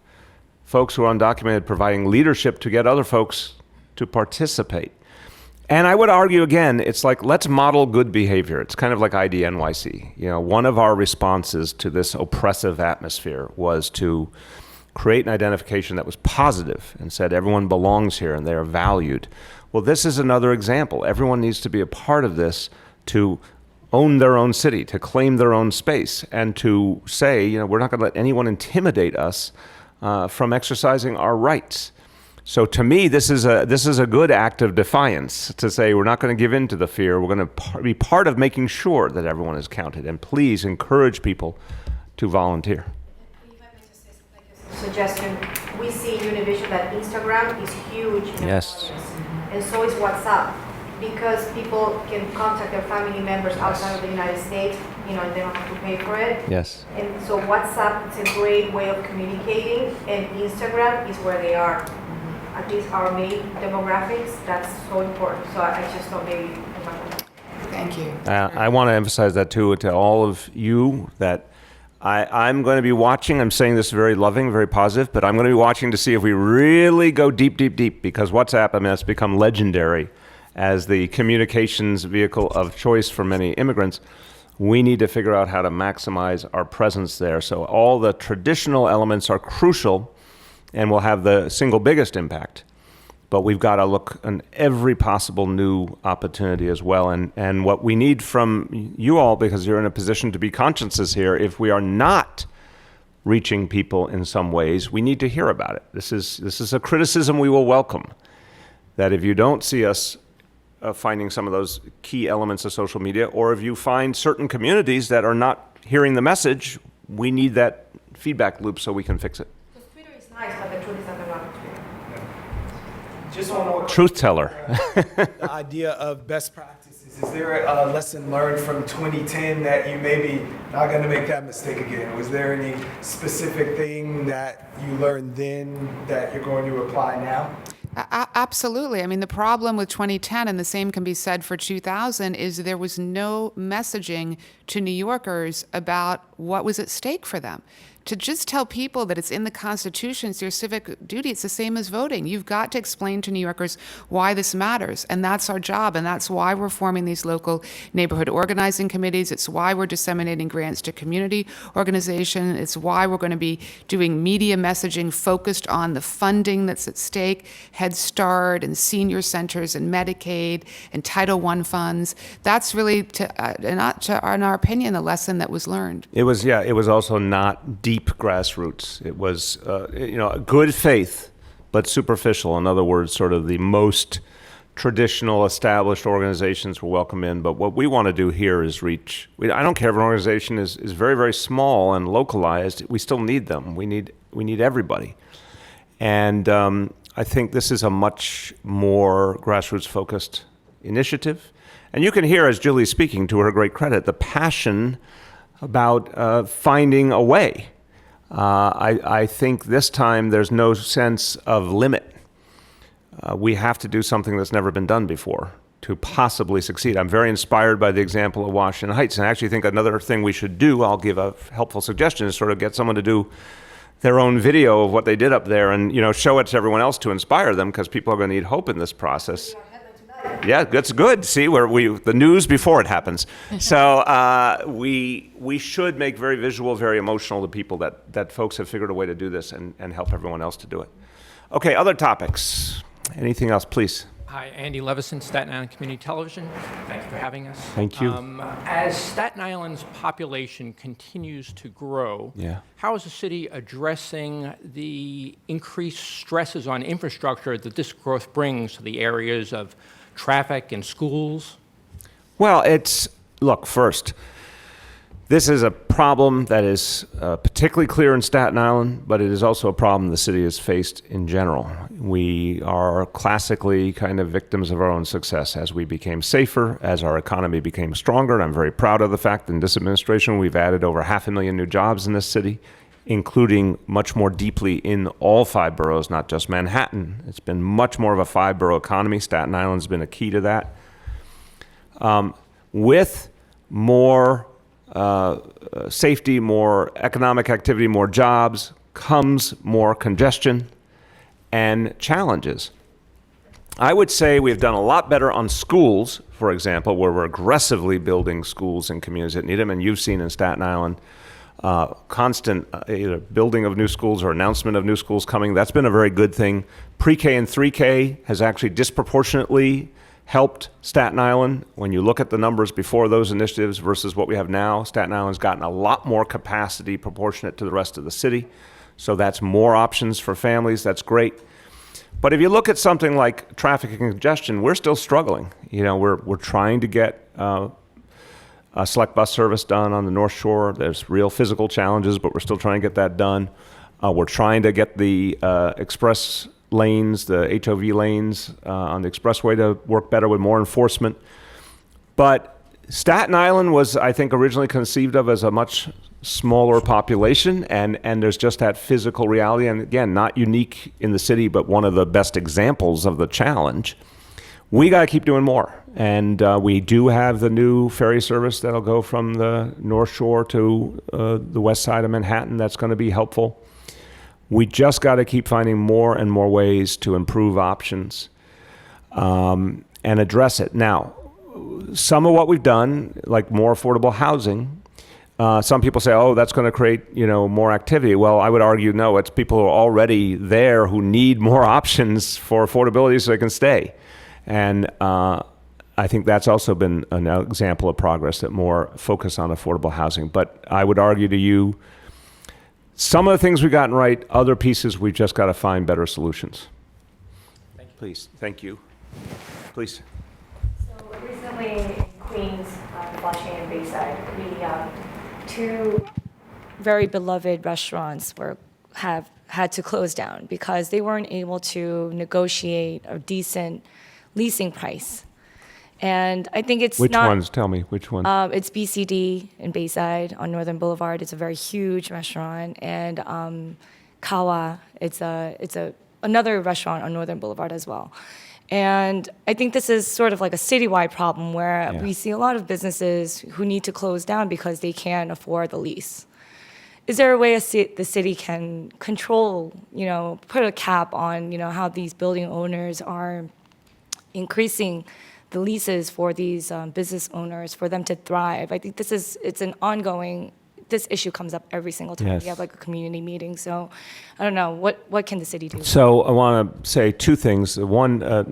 Speaker 1: folks who are undocumented providing leadership to get other folks to participate. And I would argue again, it's like, let's model good behavior. It's kind of like IDNYC. You know, one of our responses to this oppressive atmosphere was to create an identification that was positive and said everyone belongs here and they are valued. Well, this is another example. Everyone needs to be a part of this to own their own city, to claim their own space, and to say, you know, we're not going to let anyone intimidate us from exercising our rights. So to me, this is a good act of defiance to say we're not going to give in to the fear. We're going to be part of making sure that everyone is counted. And please encourage people to volunteer.
Speaker 6: If I may just say like a suggestion, we see in Univision that Instagram is huge in
Speaker 1: Yes.
Speaker 6: awareness, and so is WhatsApp, because people can contact their family members outside of the United States, you know, and they don't have to pay for it.
Speaker 1: Yes.
Speaker 6: And so WhatsApp is a great way of communicating, and Instagram is where they are. At least our main demographics, that's so important. So I just thought maybe.
Speaker 2: Thank you.
Speaker 1: I want to emphasize that too to all of you, that I'm going to be watching. I'm saying this very loving, very positive, but I'm going to be watching to see if we really go deep, deep, deep, because WhatsApp, I mean, it's become legendary as the communications vehicle of choice for many immigrants. We need to figure out how to maximize our presence there. So all the traditional elements are crucial and will have the single biggest impact. But we've got to look at every possible new opportunity as well. And what we need from you all, because you're in a position to be consciences here, if we are not reaching people in some ways, we need to hear about it. This is a criticism we will welcome. That if you don't see us finding some of those key elements of social media, or if you find certain communities that are not hearing the message, we need that feedback loop so we can fix it.
Speaker 6: Twitter is nice, but the truth is that they're not Twitter.
Speaker 8: Just one more.
Speaker 1: Truth teller.
Speaker 8: The idea of best practices. Is there a lesson learned from 2010 that you maybe not going to make that mistake again? Was there any specific thing that you learned then that you're going to apply now?
Speaker 2: Absolutely. I mean, the problem with 2010, and the same can be said for 2000, is there was no messaging to New Yorkers about what was at stake for them. To just tell people that it's in the Constitution, it's your civic duty, it's the same as voting. You've got to explain to New Yorkers why this matters, and that's our job, and that's why we're forming these local neighborhood organizing committees. It's why we're disseminating grants to community organizations. It's why we're going to be doing media messaging focused on the funding that's at stake, Head Start and senior centers and Medicaid and Title I funds. That's really, in our opinion, the lesson that was learned.
Speaker 1: It was also not deep grassroots. It was, good faith, but superficial. In other words, sort of the most traditional established organizations were welcome in. But what we want to do here is reach. I don't care if an organization is very, very small and localized. We still need them. We need everybody. And I think this is a much more grassroots focused initiative. And you can hear, as Julie's speaking, to her great credit, the passion about finding a way. I think this time there's no sense of limit. We have to do something that's never been done before to possibly succeed. I'm very inspired by the example of Washington Heights, and I actually think another thing we should do, I'll give a helpful suggestion, is sort of get someone to do their own video of what they did up there and show it to everyone else to inspire them, because people are going to need hope in this process. Yeah, that's good. See, the news before it happens. So we should make very visual, very emotional to people that folks have figured a way to do this and help everyone else to do it. Okay, other topics. Anything else, please?
Speaker 14: Hi, Andy Levison, Staten Island Community Television. Thank you for having us.
Speaker 1: Thank you.
Speaker 14: As Staten Island's population continues to grow, how is the city addressing the increased stresses on infrastructure that this growth brings to the areas of traffic and schools?
Speaker 1: Well, look, first, this is a problem that is particularly clear in Staten Island, but it is also a problem the city has faced in general. We are classically kind of victims of our own success as we became safer, as our economy became stronger. And I'm very proud of the fact that in this administration we've added over 500,000 new jobs in this city, including much more deeply in all 5 boroughs, not just Manhattan. It's been much more of a 5-borough economy. Staten Island's been a key to that. With more safety, more economic activity, more jobs, comes more congestion and challenges. I would say we've done a lot better on schools, for example, where we're aggressively building schools in communities that need them. And you've seen in Staten Island constant either building of new schools or announcement of new schools coming. That's been a very good thing. Pre-K and 3K has actually disproportionately helped Staten Island. When you look at the numbers before those initiatives versus what we have now, Staten Island's gotten a lot more capacity proportionate to the rest of the city. So that's more options for families. That's great. But if you look at something like traffic and congestion, we're still struggling. You know, we're trying to get a select bus service done on the North Shore. There's real physical challenges, but we're still trying to get that done. We're trying to get the express lanes, the HOV lanes on the expressway to work better with more enforcement. But Staten Island was, I think, originally conceived of as a much smaller population, and there's just that physical reality. And again, not unique in the city, but one of the best examples of the challenge. We got to keep doing more. And we do have the new ferry service that'll go from the North Shore to the west side of Manhattan. That's going to be helpful. We just got to keep finding more and more ways to improve options and address it. Now, some of what we've done, like more affordable housing, some people say, oh, that's going to create, more activity. Well, I would argue, no, it's people who are already there who need more options for affordability so they can stay. And I think that's also been an example of progress, that more focus on affordable housing. But I would argue to you, some of the things we've gotten right, other pieces we've just got to find better solutions. Thank you. Please, thank you. Please.
Speaker 9: So recently in Queens, Blasio and Bayside, two
Speaker 15: very beloved restaurants have had to close down because they weren't able to negotiate a decent leasing price. And I think it's
Speaker 1: Which
Speaker 15: not...
Speaker 1: ones? Tell me, which ones?
Speaker 15: It's BCD in Bayside on Northern Boulevard. It's a very huge restaurant. And Kawa, it's another restaurant on Northern Boulevard as well. And I think this is sort of like a citywide problem where we see a lot of businesses who need to close down because they can't afford the lease. Is there a way the city can control, put a cap on, how these building owners are increasing the leases for these business owners for them to thrive? I think it's an ongoing, this issue comes up every single time we have like a community meeting. So I don't know, what can the city do?
Speaker 1: So I want to say two things. One,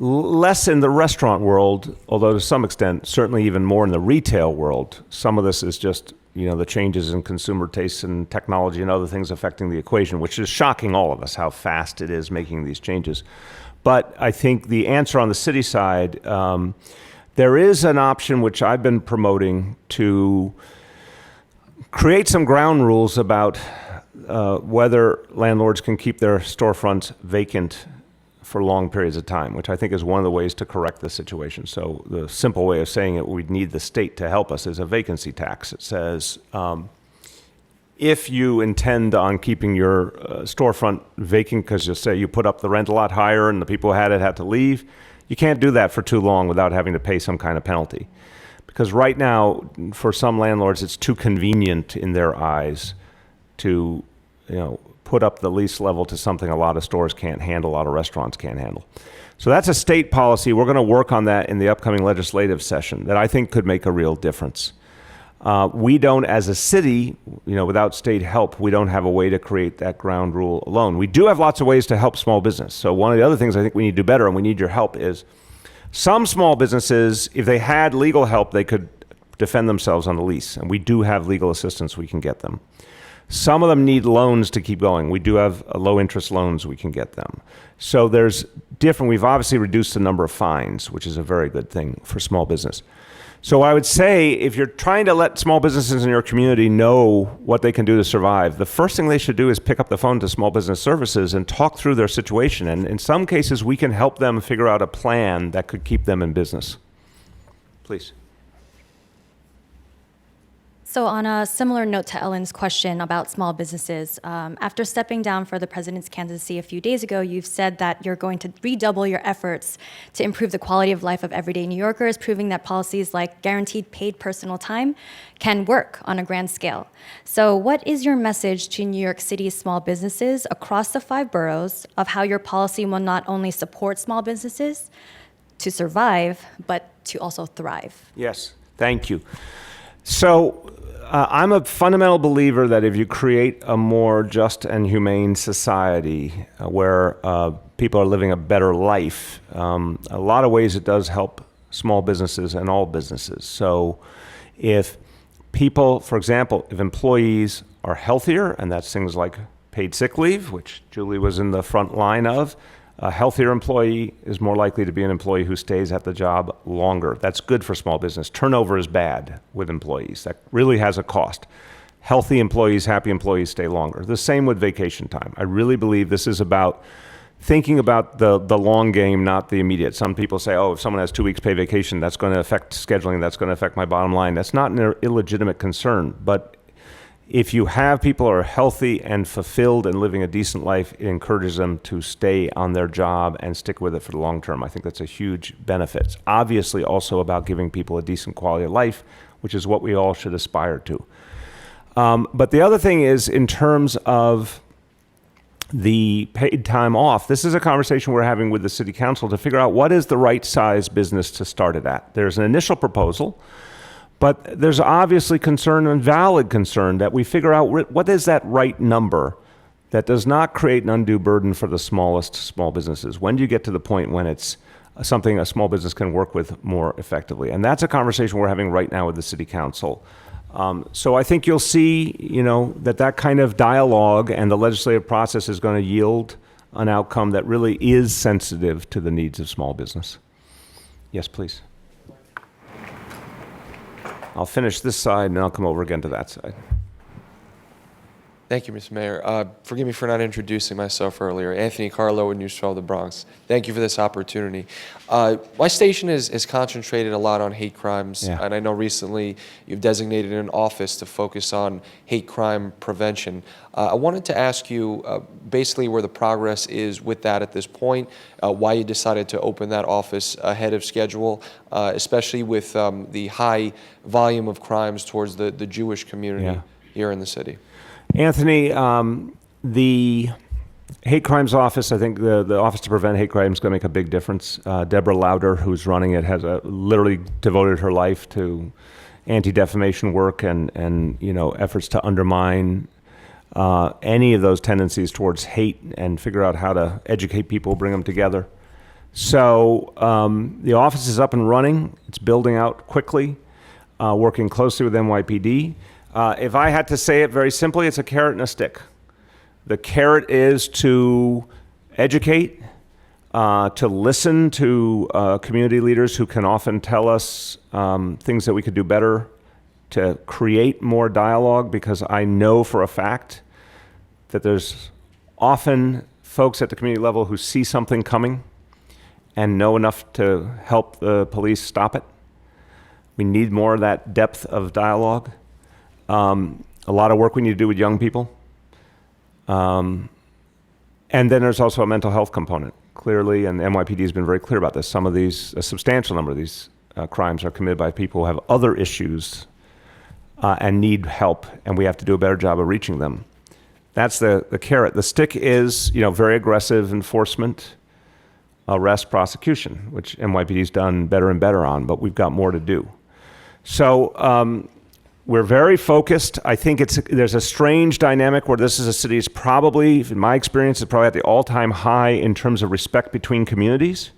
Speaker 1: less in the restaurant world, although to some extent, certainly even more in the retail world. Some of this is just, the changes in consumer tastes and technology and other things affecting the equation, which is shocking all of us, how fast it is making these changes. But I think the answer on the city side, there is an option which I've been promoting to create some ground rules about whether landlords can keep their storefronts vacant for long periods of time, which I think is one of the ways to correct the situation. So the simple way of saying it, we'd need the state to help us, is a vacancy tax. It says, if you intend on keeping your storefront vacant because you put up the rent a lot higher and the people who had to leave, you can't do that for too long without having to pay some kind of penalty. Because right now, for some landlords, it's too convenient in their eyes to put up the lease level to something a lot of stores can't handle, a lot of restaurants can't handle. So that's a state policy. We're going to work on that in the upcoming legislative session that I think could make a real difference. We don't, as a city, without state help, we don't have a way to create that ground rule alone. We do have lots of ways to help small business. So one of the other things I think we need to do better, and we need your help, is some small businesses, if they had legal help, they could defend themselves on the lease. And we do have legal assistance we can get them. Some of them need loans to keep going. We do have low interest loans we can get them. So there's different, we've obviously reduced the number of fines, which is a very good thing for small business. So I would say if you're trying to let small businesses in your community know what they can do to survive, the first thing they should do is pick up the phone to Small Business Services and talk through their situation. And in some cases, we can help them figure out a plan that could keep them in business. Please.
Speaker 4: So on a similar note to Ellen's question about small businesses, after stepping down for the president's candidacy a few days ago, you've said that you're going to redouble your efforts to improve the quality of life of everyday New Yorkers, proving that policies like guaranteed paid personal time can work on a grand scale. So what is your message to New York City's small businesses across the 5 boroughs of how your policy will not only support small businesses to survive, but to also thrive?
Speaker 1: Yes, thank you. So I'm a fundamental believer that if you create a more just and humane society where people are living a better life, a lot of ways it does help small businesses and all businesses. So if people, for example, if employees are healthier, and that's things like paid sick leave, which Julie was in the front line of, a healthier employee is more likely to be an employee who stays at the job longer. That's good for small business. Turnover is bad with employees. That really has a cost. Healthy employees, happy employees stay longer. The same with vacation time. I really believe this is about thinking about the long game, not the immediate. Some people say, oh, if someone has 2 weeks paid vacation, that's going to affect scheduling, that's going to affect my bottom line. That's not an illegitimate concern, but if you have people who are healthy and fulfilled and living a decent life, it encourages them to stay on their job and stick with it for the long term. I think that's a huge benefit. It's obviously also about giving people a decent quality of life, which is what we all should aspire to. But the other thing is, in terms of the paid time off, this is a conversation we're having with the City Council to figure out what is the right size business to start it at. There's an initial proposal, but there's obviously concern and valid concern that we figure out what is that right number that does not create an undue burden for the smallest small businesses. When do you get to the point when it's something a small business can work with more effectively? And that's a conversation we're having right now with the City Council. So I think you'll see, that kind of dialogue and the legislative process is going to yield an outcome that really is sensitive to the needs of small business. Yes, please. I'll finish this side and then I'll come over again to that side.
Speaker 5: Thank you, Mr. Mayor. Forgive me for not introducing myself earlier. Anthony Carlo with News 12 The Bronx. Thank you for this opportunity. My station is concentrated a lot on hate crimes, and I know recently you've designated an office to focus on hate crime prevention. I wanted to ask you basically where the progress is with that at this point, why you decided to open that office ahead of schedule, especially with the high volume of crimes towards the Jewish community here in the city.
Speaker 1: Anthony, the hate crimes office, I think the Office to Prevent Hate Crimes is going to make a big difference. Deborah Lauder, who's running it, has literally devoted her life to anti-defamation work and efforts to undermine any of those tendencies towards hate and figure out how to educate people, bring them together. So the office is up and running. It's building out quickly, working closely with NYPD. If I had to say it very simply, it's a carrot and a stick. The carrot is to educate, to listen to community leaders who can often tell us things that we could do better, to create more dialogue, because I know for a fact that there's often folks at the community level who see something coming and know enough to help the police stop it. We need more of that depth of dialogue. A lot of work we need to do with young people. And then there's also a mental health component, clearly, and the NYPD has been very clear about this. Some of these, a substantial number of these crimes are committed by people who have other issues and need help, and we have to do a better job of reaching them. That's the carrot. The stick is, very aggressive enforcement, arrest, prosecution, which NYPD's done better and better on, but we've got more to do. So we're very focused. I think there's a strange dynamic where this is a city that's probably, in my experience, is probably at the all-time high in terms of respect between communities,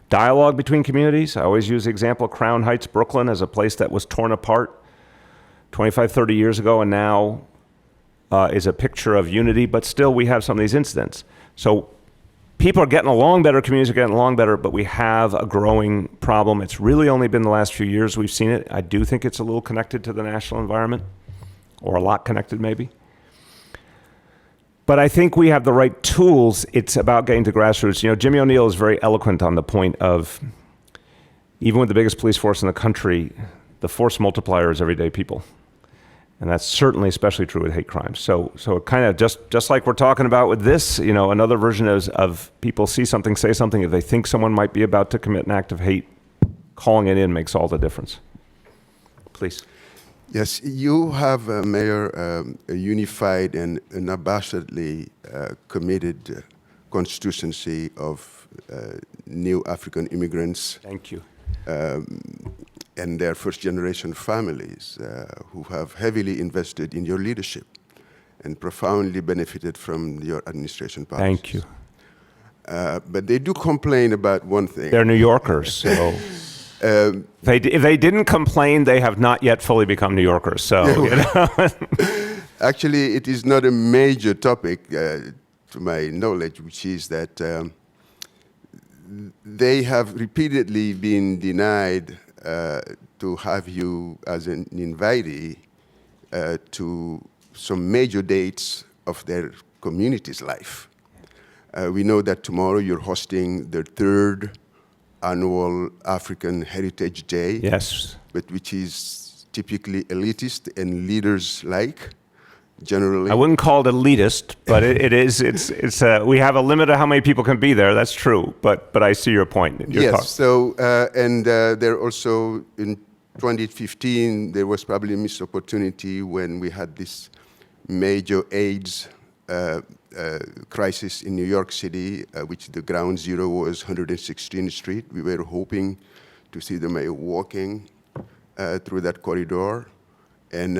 Speaker 1: dialogue between communities. I always use the example of Crown Heights, Brooklyn, as a place that was torn apart 25, 30 years ago, and now is a picture of unity, but still we have some of these incidents. So people are getting along better, communities are getting along better, but we have a growing problem. It's really only been the last few years we've seen it. I do think it's a little connected to the national environment, or a lot connected maybe. But I think we have the right tools. It's about getting to grassroots. Jimmy O'Neill is very eloquent on the point of, even with the biggest police force in the country, the force multiplier is everyday people. And that's certainly especially true with hate crimes. So it kind of just like we're talking about with this, another version of people see something, say something. If they think someone might be about to commit an act of hate, calling it in makes all the difference. Please.
Speaker 10: Yes, you have, Mayor, a unified and unabashedly committed constituency of new African immigrants.
Speaker 1: Thank you.
Speaker 10: And their first-generation families who have heavily invested in your leadership and profoundly benefited from your administration policies.
Speaker 1: Thank you.
Speaker 10: But they do complain about one thing.
Speaker 1: They're New Yorkers, so if they didn't complain, they have not yet fully become New Yorkers. So
Speaker 10: Actually, it is not a major topic, to my knowledge, which is that they have repeatedly been denied to have you as an invitee to some major dates of their community's life. We know that tomorrow you're hosting the 3rd annual African Heritage Day.
Speaker 1: Yes.
Speaker 10: But which is typically elitist and leaders-like, generally.
Speaker 1: I wouldn't call it elitist, but it is. It's we have a limit of how many people can be there. That's true. But I see your point.
Speaker 10: Yes. So and there also in 2015 there was probably a missed opportunity when we had this major AIDS crisis in New York City, which the ground zero was 116th Street. We were hoping to see the mayor walking through that corridor. And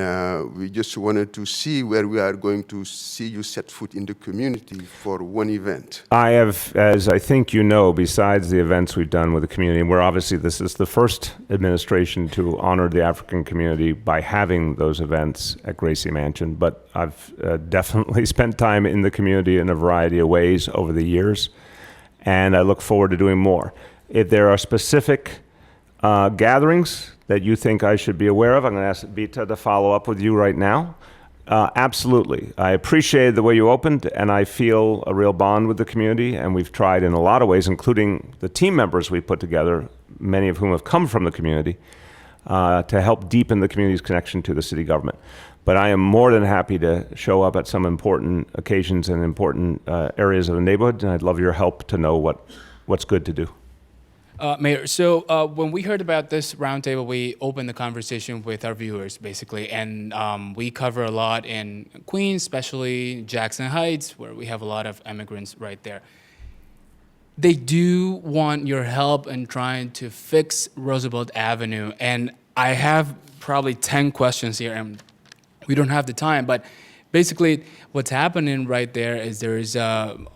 Speaker 10: we just wanted to see where we are going to see you set foot in the community for one event.
Speaker 1: I have, as I think you know, besides the events we've done with the community, and we're obviously, this is the first administration to honor the African community by having those events at Gracie Mansion, but I've definitely spent time in the community in a variety of ways over the years, and I look forward to doing more. If there are specific gatherings that you think I should be aware of, I'm going to ask Vita to follow up with you right now. Absolutely. I appreciated the way you opened, and I feel a real bond with the community, and we've tried in a lot of ways, including the team members we put together, many of whom have come from the community, to help deepen the community's connection to the city government. But I am more than happy to show up at some important occasions and important areas of the neighborhood, and I'd love your help to know what's good to do.
Speaker 11: Mayor, so when we heard about this roundtable, we opened the conversation with our viewers, basically, and we cover a lot in Queens, especially Jackson Heights, where we have a lot of immigrants right there. They do want your help in trying to fix Roosevelt Avenue, and I have probably 10 questions here, and we don't have the time, but basically, what's happening right there is there is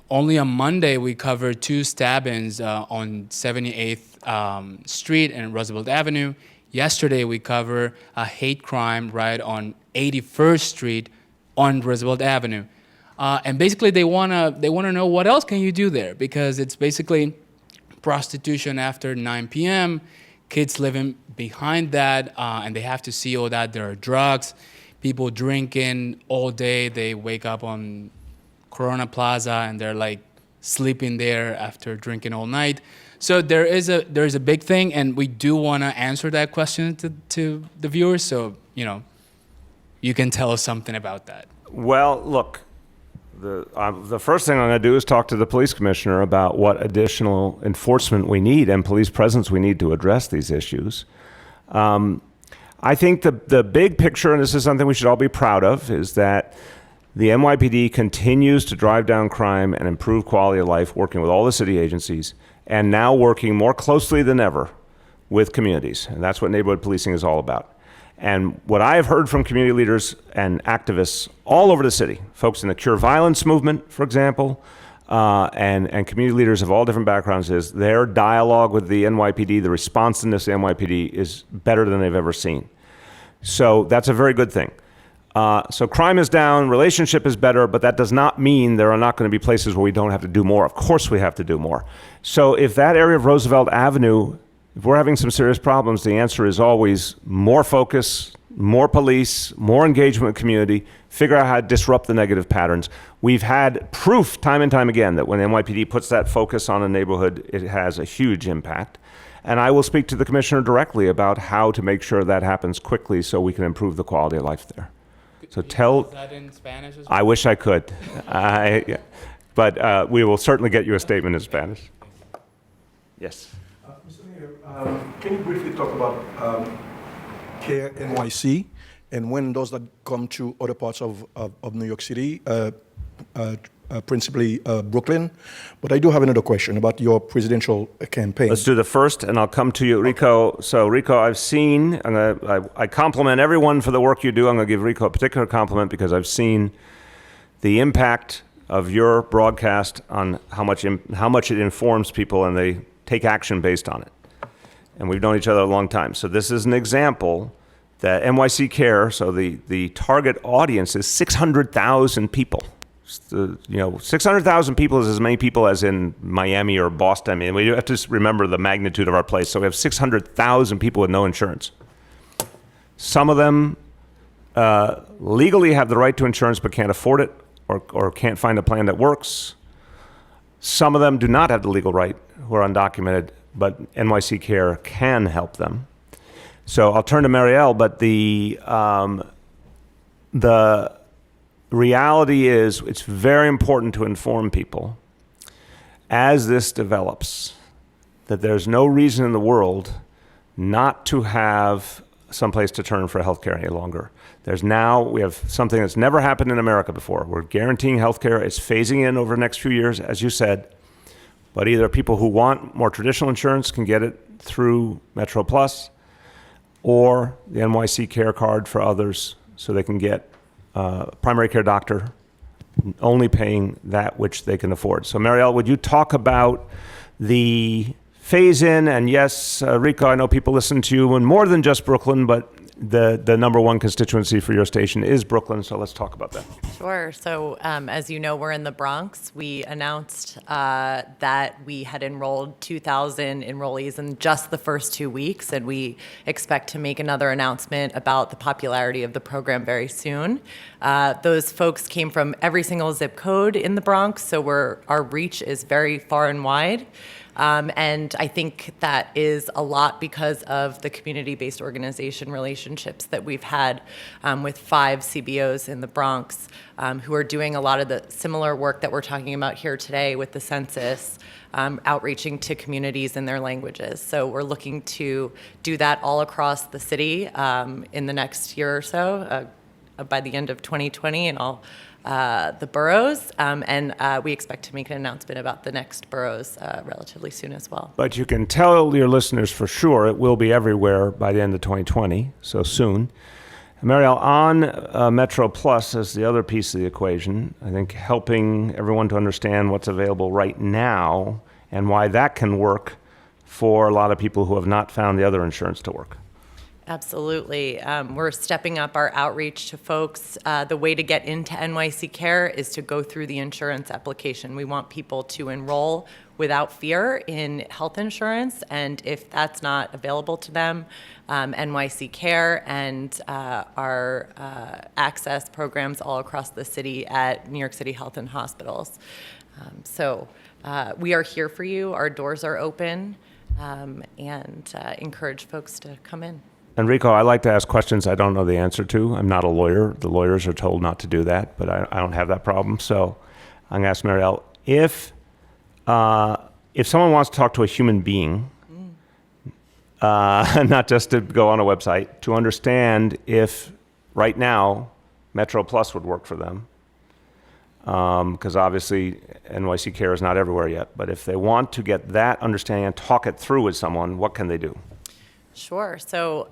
Speaker 11: only on Monday we covered 2 stabbings on 78th Street and Roosevelt Avenue. Yesterday we covered a hate crime right on 81st Street on Roosevelt Avenue, and basically they wanna know what else can you do there, because it's basically prostitution after 9 p.m. Kids living behind that, and they have to see all that. There are drugs. People drinking all day. They wake up on Corona Plaza and they're like sleeping there after drinking all night. So there is a big thing, and we do want to answer that question to the viewers. So you can tell us something about that.
Speaker 1: Well, look, the first thing I'm going to do is talk to the police commissioner about what additional enforcement we need and police presence we need to address these issues. I think the big picture, and this is something we should all be proud of, is that The NYPD continues to drive down crime and improve quality of life, working with all the city agencies, and now working more closely than ever with communities. And that's what neighborhood policing is all about. And what I have heard from community leaders and activists all over the city, folks in the Cure Violence movement, for example, and community leaders of all different backgrounds, is their dialogue with the NYPD, the responsiveness of the NYPD is better than they've ever seen. So that's a very good thing. So crime is down, relationship is better, but that does not mean there are not going to be places where we don't have to do more. Of course we have to do more. So if that area of Roosevelt Avenue, if we're having some serious problems, the answer is always more focus, more police, more engagement with community, figure out how to disrupt the negative patterns. We've had proof time and time again that when the NYPD puts that focus on a neighborhood, it has a huge impact. And I will speak to the commissioner directly about how to make sure that happens quickly so we can improve the quality of life there. So tell,
Speaker 11: Is that in Spanish as well?
Speaker 1: I wish I could, but we will certainly get you a statement in Spanish. Yes.
Speaker 12: Mr. Mayor, can you briefly talk about CARE NYC, and when does that come to other parts of New York City, principally Brooklyn? But I do have another question about your presidential campaign.
Speaker 1: Let's do the first, and I'll come to you, Rico. So, Rico, I've seen, I compliment everyone for the work you do. I'm going to give Rico a particular compliment because I've seen the impact of your broadcast on how much it informs people, and they take action based on it. And we've known each other a long time. So this is an example that NYC Care, so the target audience is 600,000 people. 600,000 people is as many people as in Miami or Boston. I mean, we have to remember the magnitude of our place. So we have 600,000 people with no insurance. Some of them legally have the right to insurance but can't afford it or can't find a plan that works. Some of them do not have the legal right, who are undocumented, but NYC Care can help them. So I'll turn to Marielle, but the reality is it's very important to inform people as this develops that there's no reason in the world not to have someplace to turn for healthcare any longer. We have something that's never happened in America before. We're guaranteeing healthcare. It's phasing in over the next few years, as you said. But either people who want more traditional insurance can get it through Metro Plus, or the NYC Care card for others, so they can get primary care doctor only paying that which they can afford. So Marielle, would you talk about the phase in? And yes, Rico, I know people listen to you in more than just Brooklyn, but the number one constituency for your station is Brooklyn, so let's talk about that.
Speaker 16: Sure. So as you know, we're in the Bronx. We announced that we had enrolled 2,000 enrollees in just the first 2 weeks, and we expect to make another announcement about the popularity of the program very soon. Those folks came from every single zip code in the Bronx, so our reach is very far and wide. And I think that is a lot because of the community-based organization relationships that we've had with 5 CBOs in the Bronx who are doing a lot of the similar work that we're talking about here today with the census, outreaching to communities in their languages. So we're looking to do that all across the city in the next year or so, by the end of 2020 in all the boroughs, and we expect to make an announcement about the next boroughs relatively soon as well.
Speaker 1: But you can tell your listeners for sure it will be everywhere by the end of 2020, so soon. Marielle, on Metro Plus is the other piece of the equation. I think helping everyone to understand what's available right now and why that can work for a lot of people who have not found the other insurance to work.
Speaker 16: Absolutely. We're stepping up our outreach to folks. The way to get into NYC Care is to go through the insurance application. We want people to enroll without fear in health insurance, and if that's not available to them, NYC Care and our access programs all across the city at New York City Health and Hospitals. So we are here for you. Our doors are open, and encourage folks to come in.
Speaker 1: Enrico, I like to ask questions I don't know the answer to. I'm not a lawyer. The lawyers are told not to do that, but I don't have that problem. So I'm going to ask Marielle, if someone wants to talk to a human being, not just to go on a website, to understand if right now Metro Plus would work for them, because obviously NYC Care is not everywhere yet. But if they want to get that understanding and talk it through with someone, what can they do?
Speaker 16: Sure. So,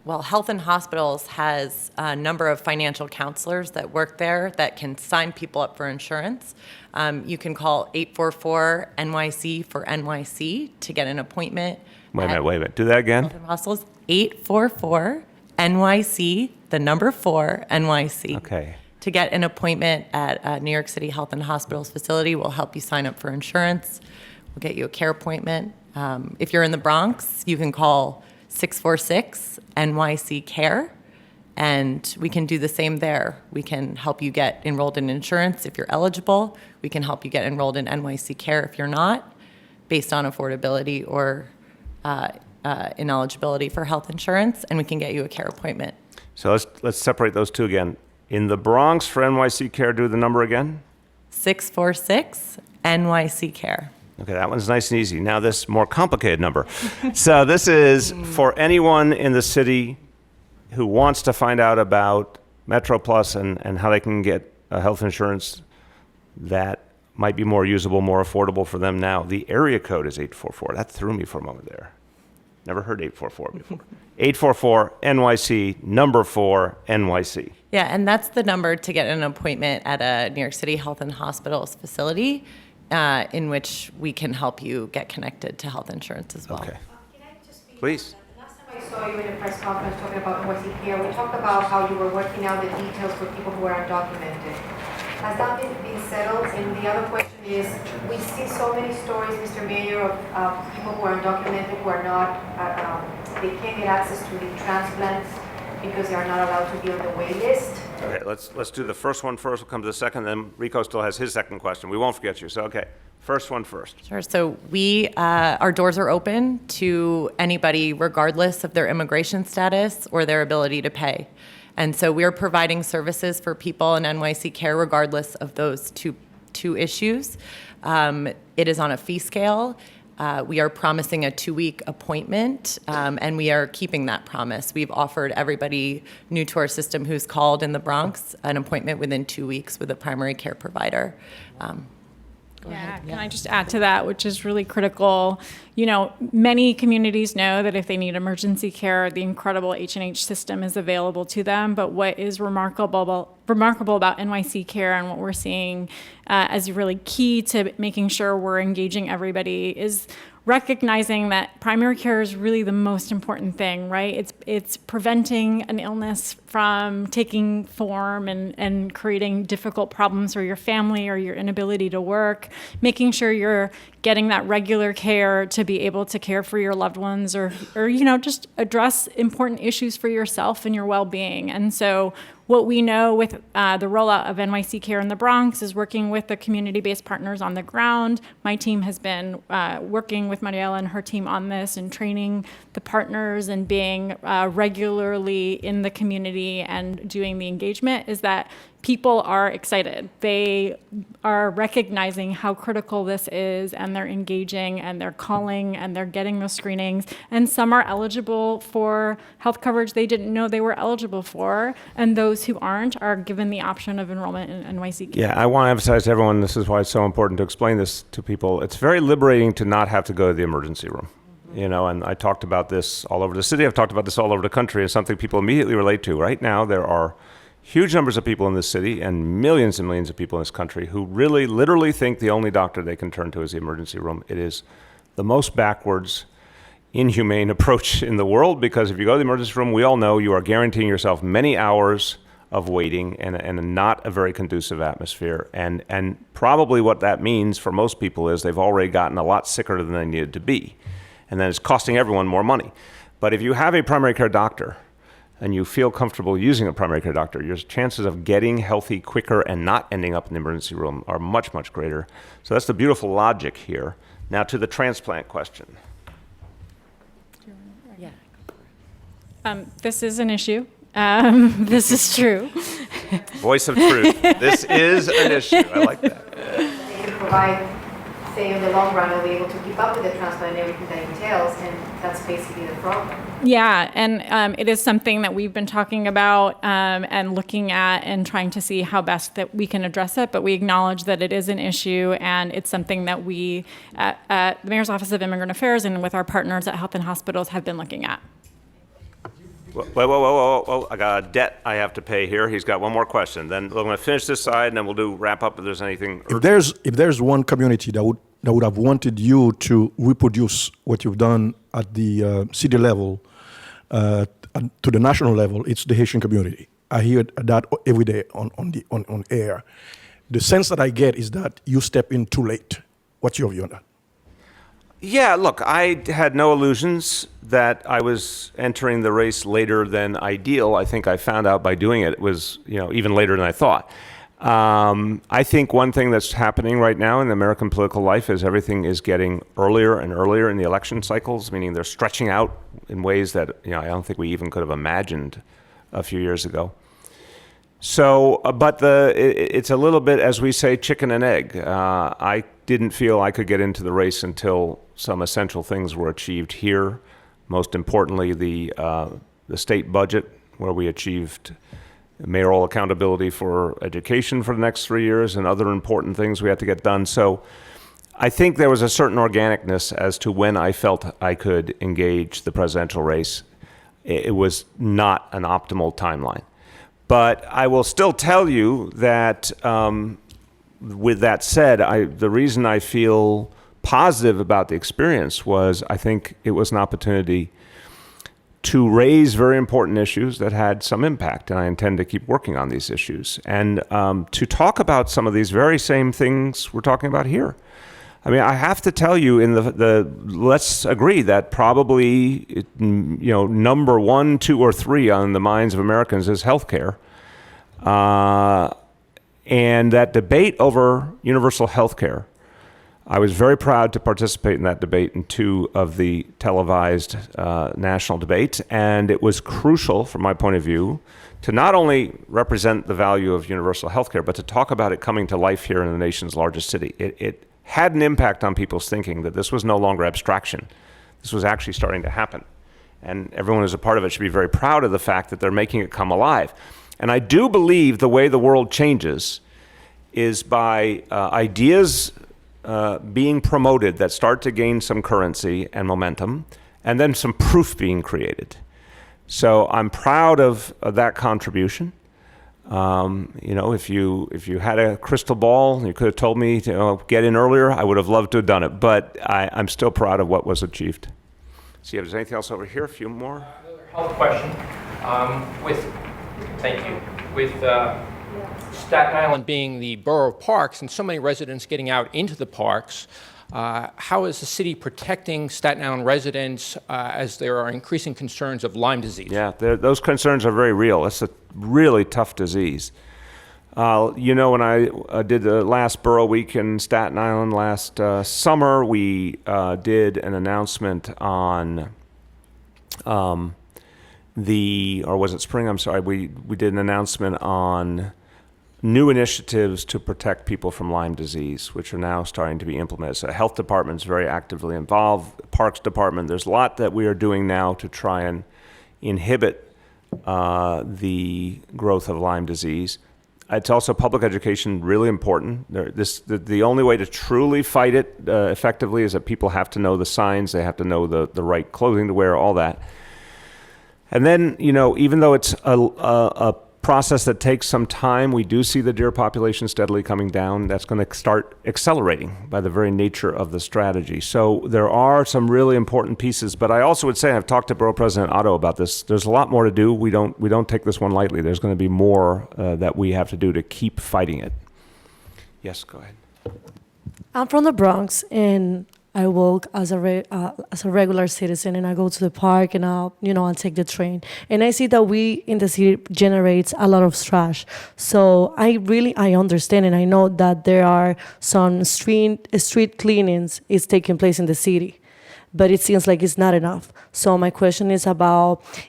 Speaker 16: well, Health and Hospitals has a number of financial counselors that work there that can sign people up for insurance. You can call 844-NYC for NYC to get an appointment.
Speaker 1: Wait a minute. Do that again.
Speaker 16: Health and Hospitals, 844-NYC, the number 4, NYC.
Speaker 1: Okay.
Speaker 16: To get an appointment at a New York City Health and Hospitals facility. We'll help you sign up for insurance. We'll get you a care appointment. If you're in the Bronx, you can call 646-NYC-CARE, and we can do the same there. We can help you get enrolled in insurance if you're eligible. We can help you get enrolled in NYC-CARE if you're not, based on affordability or ineligibility for health insurance, and we can get you a care appointment.
Speaker 1: So let's separate those two again. In the Bronx for NYC-CARE, do the number again.
Speaker 16: 646-NYC-CARE.
Speaker 1: Okay, that one's nice and easy. Now this more complicated number. So this is for anyone in the city who wants to find out about Metro Plus and how they can get health insurance that might be more usable, more affordable for them now. The area code is 844. That threw me for a moment there. Never heard 844 before. 844-NYC, number 4, NYC.
Speaker 16: Yeah, and that's the number to get an appointment at a New York City Health and Hospitals facility in which we can help you get connected to health insurance as well.
Speaker 1: Okay.
Speaker 6: Can I just speak?
Speaker 1: Please.
Speaker 6: Last time I saw you in a press conference talking about NYC Care, we talked about how you were working out the details for people who are undocumented. Has that been settled? And the other question is, we see so many stories, Mr. Mayor, of people who are undocumented, who are not, they can't get access to the transplants because they are not allowed to be on the wait list.
Speaker 1: Okay, let's do the first one first. We'll come to the second. Then Rico still has his second question. We won't forget you. So, okay, first one first.
Speaker 16: Sure. So our doors are open to anybody regardless of their immigration status or their ability to pay. And so we're providing services for people in NYC Care regardless of those two issues. It is on a fee scale. We are promising a 2-week appointment, and we are keeping that promise. We've offered everybody new to our system who's called in the Bronx an appointment within 2 weeks with a primary care provider.
Speaker 7: Can I just add to that, which is really critical? You know, many communities know that if they need emergency care, the incredible H&H system is available to them. But what is remarkable about NYC Care and what we're seeing as really key to making sure we're engaging everybody is recognizing that primary care is really the most important thing, right? It's preventing an illness from taking form and creating difficult problems for your family or your inability to work, making sure you're getting that regular care to be able to care for your loved ones or just address important issues for yourself and your well-being. And so what we know with the rollout of NYC Care in the Bronx is working with the community-based partners on the ground. My team has been working with Mariela and her team on this and training the partners and being regularly in the community and doing the engagement, is that people are excited. They are recognizing how critical this is, and they're engaging, and they're calling, and they're getting those screenings. And some are eligible for health coverage they didn't know they were eligible for, and those who aren't are given the option of enrollment in NYC Care.
Speaker 1: Yeah, I want to emphasize to everyone, this is why it's so important to explain this to people. It's very liberating to not have to go to the emergency room. You know, and I talked about this all over the city. I've talked about this all over the country as something people immediately relate to. Right now, there are huge numbers of people in this city and millions of people in this country who really literally think the only doctor they can turn to is the emergency room. It is the most backwards, inhumane approach in the world, because if you go to the emergency room, we all know you are guaranteeing yourself many hours of waiting and not a very conducive atmosphere. And probably what that means for most people is they've already gotten a lot sicker than they needed to be. And then it's costing everyone more money. But if you have a primary care doctor and you feel comfortable using a primary care doctor, your chances of getting healthy quicker and not ending up in the emergency room are much, much greater. So that's the beautiful logic here. Now to the transplant question.
Speaker 7: This is an issue. This is true.
Speaker 1: Voice of truth. This is an issue. I like that.
Speaker 6: They can provide think in the long run we'll be able to keep up with the transplant and everything that entails, and that's basically the problem.
Speaker 7: Yeah, and it is something that we've been talking about and looking at and trying to see how best that we can address it, but we acknowledge that it is an issue, and it's something that we at the Mayor's Office of Immigrant Affairs and with our partners at Health and Hospitals have been looking at.
Speaker 1: Whoa. I got a debt I have to pay here. He's got one more question. Then we're going to finish this side, and then we'll do wrap up if there's anything.
Speaker 12: If there's one community that would have wanted you to reproduce what you've done at the city level to the national level, it's the Haitian community. I hear that every day on air. The sense that I get is that you step in too late. What's your view on that?
Speaker 1: Yeah, look, I had no illusions that I was entering the race later than ideal. I think I found out by doing it, it was, even later than I thought. I think one thing that's happening right now in the American political life is everything is getting earlier and earlier in the election cycles, meaning they're stretching out in ways that, I don't think we even could have imagined a few years ago. So, but it's a little bit, as we say, chicken and egg. I didn't feel I could get into the race until some essential things were achieved here. Most importantly, the state budget, where we achieved mayoral accountability for education for the next 3 years and other important things we had to get done. So I think there was a certain organicness as to when I felt I could engage the presidential race. It was not an optimal timeline. But I will still tell you that with that said, the reason I feel positive about the experience was I think it was an opportunity to raise very important issues that had some impact, and I intend to keep working on these issues, and to talk about some of these very same things we're talking about here. I mean, I have to tell you, in let's agree that probably, number 1, 2, or 3 on the minds of Americans is healthcare. And that debate over universal healthcare, I was very proud to participate in that debate in 2 of the televised national debates, and it was crucial, from my point of view, to not only represent the value of universal healthcare, but to talk about it coming to life here in the nation's largest city. It had an impact on people's thinking that this was no longer abstraction. This was actually starting to happen. And everyone who's a part of it should be very proud of the fact that they're making it come alive. And I do believe the way the world changes is by ideas being promoted that start to gain some currency and momentum, and then some proof being created. So I'm proud of that contribution. If you had a crystal ball, you could have told me to get in earlier, I would have loved to have done it. But I'm still proud of what was achieved. See if there's anything else over here. A few more.
Speaker 14: Another health question. Thank you. With Staten Island being the borough of parks and so many residents getting out into the parks, how is the city protecting Staten Island residents as there are increasing concerns of Lyme disease? Yeah,
Speaker 1: those concerns are very real. It's a really tough disease. When I did the last borough week in Staten Island last summer, we did an announcement on or was it spring? I'm sorry. We did an announcement on new initiatives to protect people from Lyme disease, which are now starting to be implemented. So the health department is very actively involved. The Parks Department, there's a lot that we are doing now to try and inhibit the growth of Lyme disease. It's also public education, really important. The only way to truly fight it effectively is that people have to know the signs, they have to know the right clothing to wear, all that. And then, even though it's a process that takes some time, we do see the deer population steadily coming down. That's going to start accelerating by the very nature of the strategy. So there are some really important pieces, but I also would say, I've talked to Borough President Otto about this, there's a lot more to do. We don't take this one lightly. There's going to be more that we have to do to keep fighting it. Yes, go ahead.
Speaker 17: I'm from the Bronx, and I walk as a regular citizen, and I go to the park, and I'll take the train, and I see that we in the city generates a lot of trash. So I understand, and I know that there are some street cleanings is taking place in the city, but it seems like it's not enough. So my question is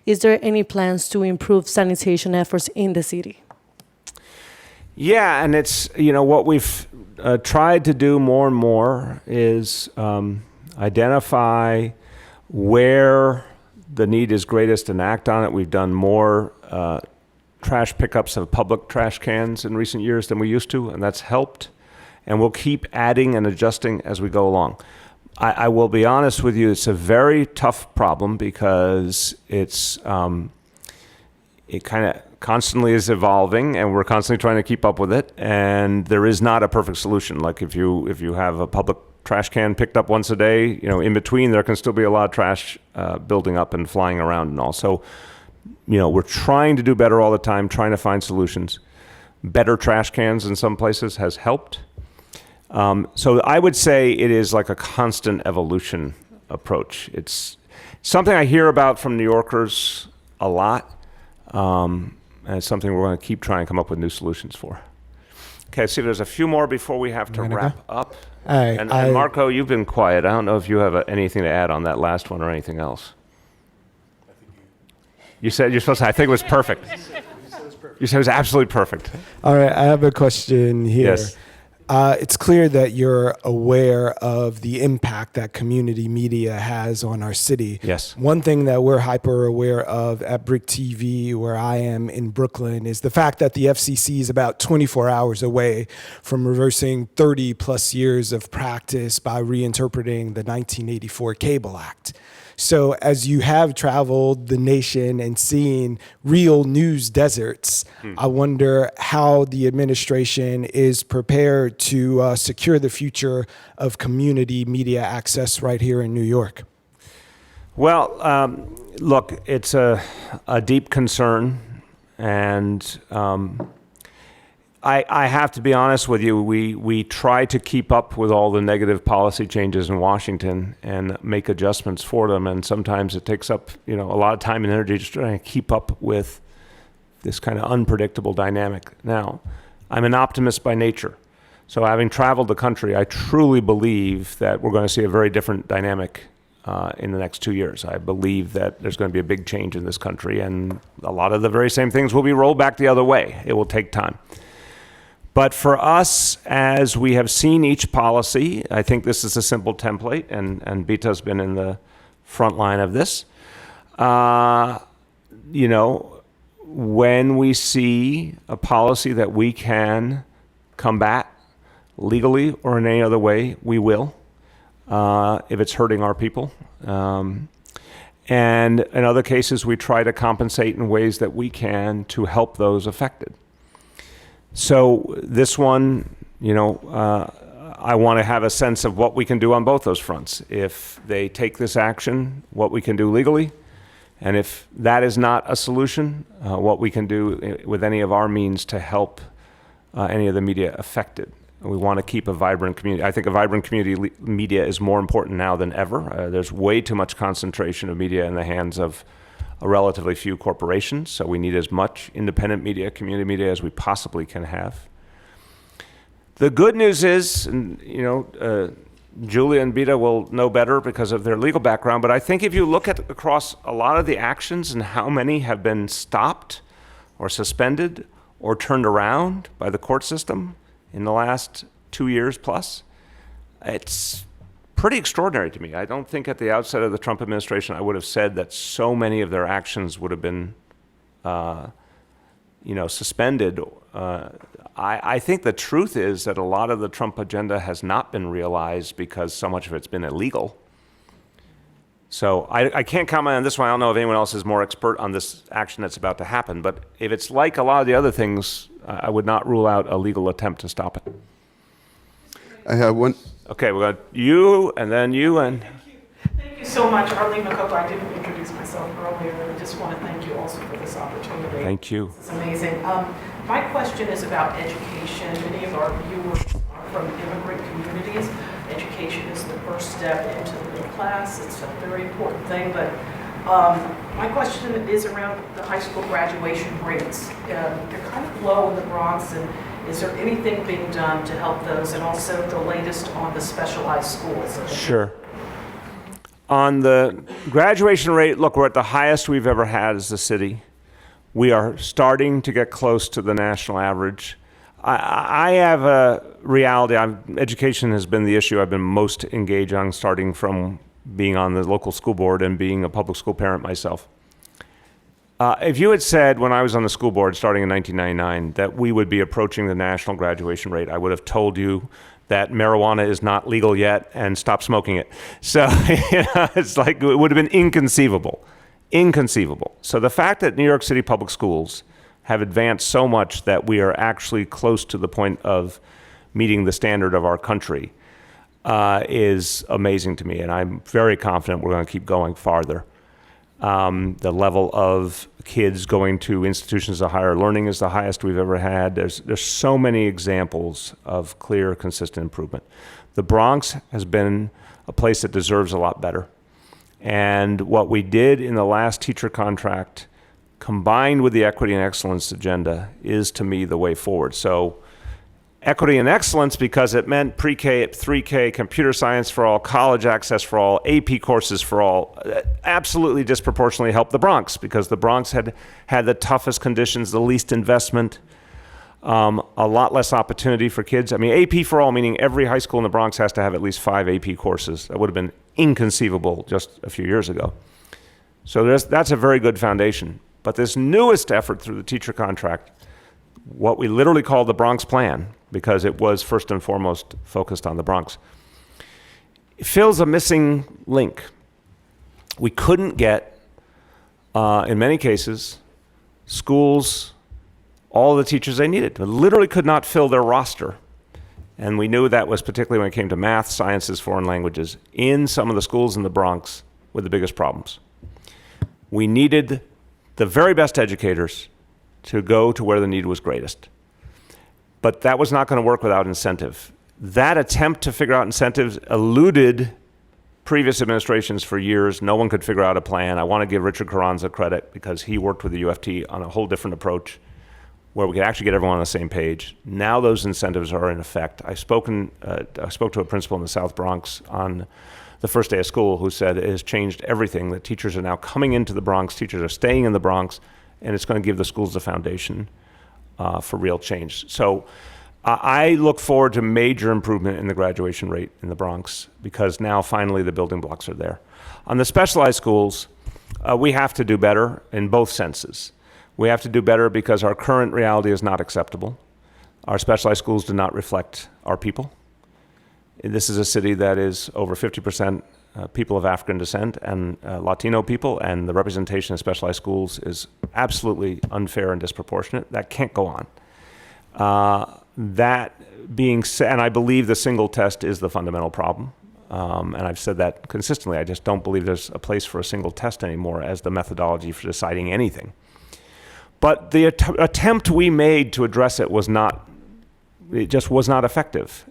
Speaker 17: is there any plans to improve sanitation efforts in the city?
Speaker 1: Yeah, and it's what we've tried to do more and more is identify where the need is greatest and act on it. We've done more trash pickups of public trash cans in recent years than we used to, and that's helped. And we'll keep adding and adjusting as we go along. I will be honest with you, it's a very tough problem because it kind of constantly is evolving, and we're constantly trying to keep up with it. And there is not a perfect solution. Like if you have a public trash can picked up once a day, in between there can still be a lot of trash building up and flying around and all. So, we're trying to do better all the time, trying to find solutions. Better trash cans in some places has helped. So I would say it is like a constant evolution approach. It's something I hear about from New Yorkers a lot, and it's something we're going to keep trying to come up with new solutions for. Okay, see, there's a few more before we have to wrap up. And Marco, you've been quiet. I don't know if you have anything to add on that last one or anything else. You said you're supposed to, I think it was perfect. You said it was absolutely perfect.
Speaker 8: All right, I have a question here.
Speaker 1: Yes.
Speaker 8: It's clear that you're aware of the impact that community media has on our city.
Speaker 1: Yes.
Speaker 8: One thing that we're hyper aware of at Brick TV, where I am in Brooklyn, is the fact that the FCC is about 24 hours away from reversing 30 plus years of practice by reinterpreting the 1984 Cable Act. So as you have traveled the nation and seen real news deserts, I wonder how the administration is prepared to secure the future of community media access right here in New York.
Speaker 1: Well, look, it's a deep concern, and I have to be honest with you. We try to keep up with all the negative policy changes in Washington and make adjustments for them, and sometimes it takes up a lot of time and energy just trying to keep up with this kind of unpredictable dynamic. Now, I'm an optimist by nature, so having traveled the country, I truly believe that we're going to see a very different dynamic in the next 2 years. I believe that there's going to be a big change in this country, and a lot of the very same things will be rolled back the other way. It will take time. But for us, as we have seen each policy, I think this is a simple template, and Bita's been in the front line of this. When we see a policy that we can combat legally or in any other way, we will, if it's hurting our people. And in other cases, we try to compensate in ways that we can to help those affected. So this one, I want to have a sense of what we can do on both those fronts. If they take this action, what we can do legally, and if that is not a solution, what we can do with any of our means to help any of the media affected. We want to keep a vibrant community. I think a vibrant community media is more important now than ever. There's way too much concentration of media in the hands of a relatively few corporations, so we need as much independent media, community media as we possibly can have. The good news is, and, Julia and Bita will know better because of their legal background, but I think if you look at across a lot of the actions and how many have been stopped or suspended or turned around by the court system in the last 2 years plus, it's pretty extraordinary to me. I don't think at the outset of the Trump administration I would have said that so many of their actions would have been, suspended. I think the truth is that a lot of the Trump agenda has not been realized because so much of it's been illegal. So I can't comment on this one. I don't know if anyone else is more expert on this action that's about to happen. But if it's like a lot of the other things, I would not rule out a legal attempt to stop it.
Speaker 10: I have one.
Speaker 1: Okay, we got you, and then you, and...
Speaker 3: Thank you so much. Arlene McCoco, I didn't introduce myself earlier, and I just want to thank you also for this opportunity.
Speaker 1: Thank you.
Speaker 3: It's amazing. My question is about education. Many of our viewers are from immigrant communities. Education is the first step into the middle class. It's a very important thing, but my question is around the high school graduation rates. They're kind of low in the Bronx, and is there anything being done to help those, and also the latest on the specialized schools?
Speaker 1: Sure. On the graduation rate, look, we're at the highest we've ever had as a city. We are starting to get close to the national average. I have a reality. Education has been the issue I've been most engaged on, starting from being on the local school board and being a public school parent myself. If you had said when I was on the school board starting in 1999 that we would be approaching the national graduation rate, I would have told you that marijuana is not legal yet and stop smoking it. So it's like, it would have been inconceivable. Inconceivable. So the fact that New York City public schools have advanced so much that we are actually close to the point of meeting the standard of our country is amazing to me. And I'm very confident we're going to keep going farther. The level of kids going to institutions of higher learning is the highest we've ever had. There's so many examples of clear, consistent improvement. The Bronx has been a place that deserves a lot better. And what we did in the last teacher contract, combined with the equity and excellence agenda, is to me the way forward. So equity and excellence, because it meant pre-K, 3K, computer science for all, college access for all, AP courses for all, absolutely disproportionately helped the Bronx, because the Bronx had the toughest conditions, the least investment, a lot less opportunity for kids. I mean, AP for all, meaning every high school in the Bronx has to have at least 5 AP courses. That would have been inconceivable just a few years ago. So that's a very good foundation. But this newest effort through the teacher contract, what we literally call the Bronx Plan, because it was first and foremost focused on the Bronx, it fills a missing link. We couldn't get, in many cases, schools all the teachers they needed. We literally could not fill their roster. And we knew that was particularly when it came to math, sciences, foreign languages, in some of the schools in the Bronx with the biggest problems. We needed the very best educators to go to where the need was greatest. But that was not going to work without incentive. That attempt to figure out incentives eluded previous administrations for years. No one could figure out a plan. I want to give Richard Carranza credit because he worked with the UFT on a whole different approach where we could actually get everyone on the same page. Now those incentives are in effect. I spoke to a principal in the South Bronx on the first day of school who said it has changed everything, that teachers are now coming into the Bronx, teachers are staying in the Bronx, and it's going to give the schools the foundation for real change. So I look forward to major improvement in the graduation rate in the Bronx because now finally the building blocks are there. On the specialized schools, we have to do better in both senses. We have to do better because our current reality is not acceptable. Our specialized schools do not reflect our people. This is a city that is over 50% people of African descent and Latino people, and the representation of specialized schools is absolutely unfair and disproportionate. That can't go on. That being said, and I believe the single test is the fundamental problem, and I've said that consistently. I just don't believe there's a place for a single test anymore as the methodology for deciding anything. But the attempt we made to address it just was not effective.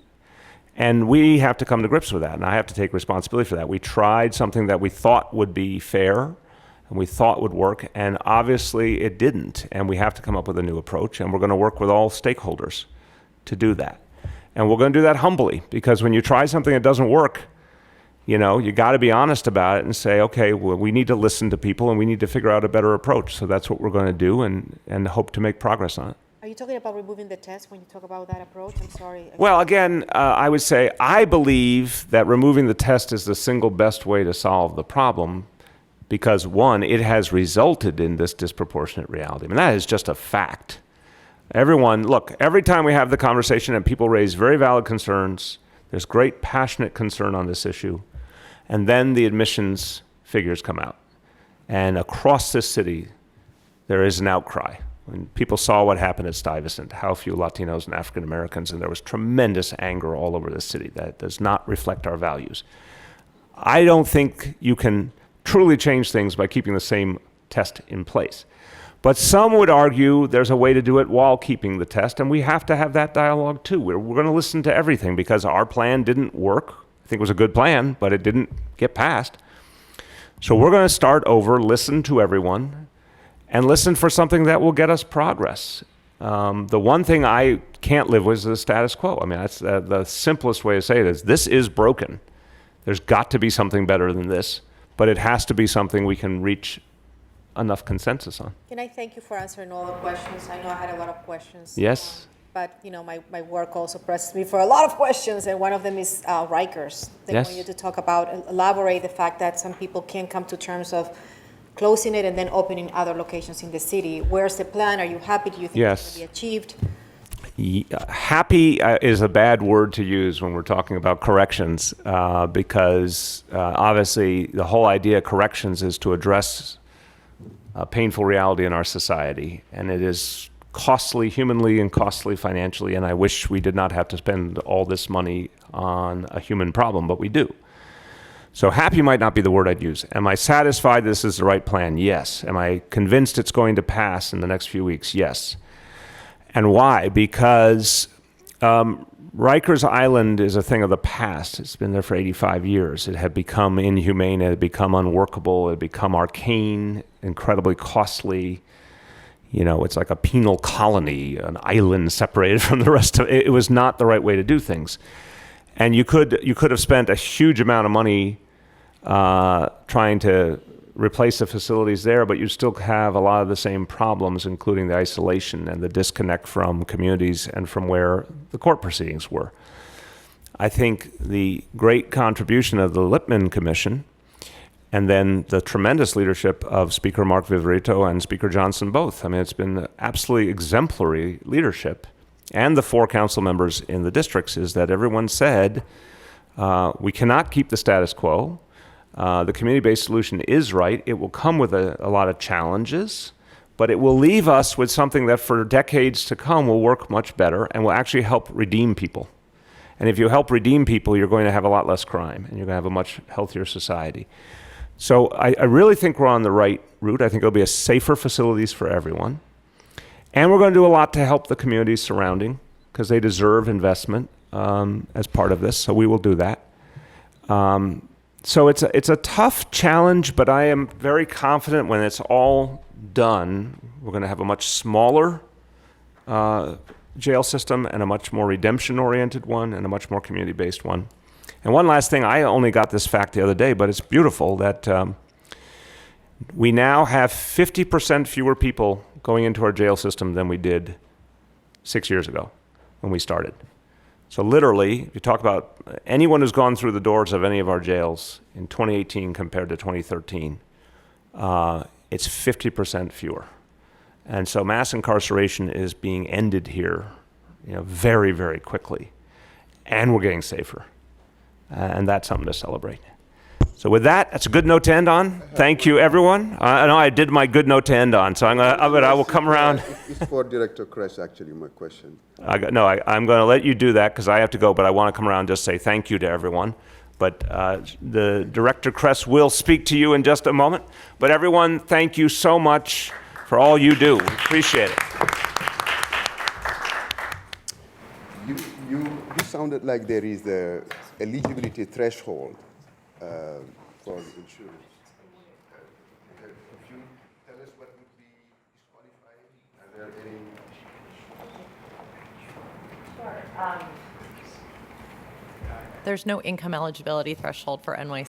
Speaker 1: And we have to come to grips with that, and I have to take responsibility for that. We tried something that we thought would be fair, and we thought would work, and obviously it didn't, and we have to come up with a new approach, and we're going to work with all stakeholders to do that. And we're going to do that humbly, because when you try something that doesn't work, you got to be honest about it and say, okay, well, we need to listen to people, and we need to figure out a better approach. So that's what we're going to do, and hope to make progress on it.
Speaker 6: Are you talking about removing the test when you talk about that approach? I'm sorry.
Speaker 1: Well, again, I would say I believe that removing the test is the single best way to solve the problem because, one, it has resulted in this disproportionate reality. I mean, that is just a fact. Every time we have the conversation and people raise very valid concerns, there's great passionate concern on this issue, and then the admissions figures come out. And across this city, there is an outcry. When people saw what happened at Stuyvesant, how few Latinos and African Americans, and there was tremendous anger all over the city that does not reflect our values. I don't think you can truly change things by keeping the same test in place. But some would argue there's a way to do it while keeping the test, and we have to have that dialogue too. We're going to listen to everything because our plan didn't work. I think it was a good plan, but it didn't get passed. So we're going to start over, listen to everyone, and listen for something that will get us progress. The one thing I can't live with is the status quo. I mean, that's the simplest way to say it is this is broken. There's got to be something better than this, but it has to be something we can reach enough consensus on.
Speaker 6: Can I thank you for answering all the questions? I know I had a lot of questions.
Speaker 1: Yes.
Speaker 18: but my work also presses me for a lot of questions, and one of them is Rikers. They
Speaker 1: Yes.
Speaker 18: want you to talk about, elaborate the fact that some people can't come to terms of closing it and then opening other locations in the city. Where's the plan? Are you happy? Do you think
Speaker 1: Yes.
Speaker 18: it's going to be achieved?
Speaker 1: Happy is a bad word to use when we're talking about corrections, because obviously the whole idea of corrections is to address a painful reality in our society, and it is costly humanly and costly financially, and I wish we did not have to spend all this money on a human problem, but we do. So happy might not be the word I'd use. Am I satisfied this is the right plan? Yes. Am I convinced it's going to pass in the next few weeks? Yes. And why? Because Rikers Island is a thing of the past. It's been there for 85 years. It had become inhumane. It had become unworkable. It had become arcane, incredibly costly. It's like a penal colony, an island separated from the rest of it. It was not the right way to do things. And you could have spent a huge amount of money trying to replace the facilities there, but you still have a lot of the same problems, including the isolation and the disconnect from communities and from where the court proceedings were. I think the great contribution of the Lippman Commission and then the tremendous leadership of Speaker Mark Viverito and Speaker Johnson both. I mean, it's been absolutely exemplary leadership. And the 4 council members in the districts is that everyone said, we cannot keep the status quo. The community-based solution is right. It will come with a lot of challenges, but it will leave us with something that for decades to come will work much better and will actually help redeem people. And if you help redeem people, you're going to have a lot less crime and you're going to have a much healthier society. So I really think we're on the right route. I think it'll be a safer facilities for everyone. And we're going to do a lot to help the communities surrounding because they deserve investment as part of this. So we will do that. So it's a tough challenge, but I am very confident when it's all done, we're going to have a much smaller jail system and a much more redemption-oriented one and a much more community-based one. And one last thing, I only got this fact the other day, but it's beautiful that we now have 50% fewer people going into our jail system than we did 6 years ago when we started. So literally, if you talk about anyone who's gone through the doors of any of our jails in 2018 compared to 2013, it's 50% fewer. And so mass incarceration is being ended here, very, very quickly. And we're getting safer. And that's something to celebrate. So with that, that's a good note to end on. Thank you, everyone. I know I did my good note to end on, so I will come around.
Speaker 10: It's for Director Kress, actually, my question.
Speaker 1: I'm going to let you do that because I have to go, but I want to come around and just say thank you to everyone. But the Director Kress will speak to you in just a moment. But everyone, thank you so much for all you do. We appreciate it.
Speaker 10: You sounded like there is the eligibility threshold for insurance. Could you tell us what would be disqualifying? Are there any?
Speaker 16: Sure. There's no income eligibility threshold for NYC.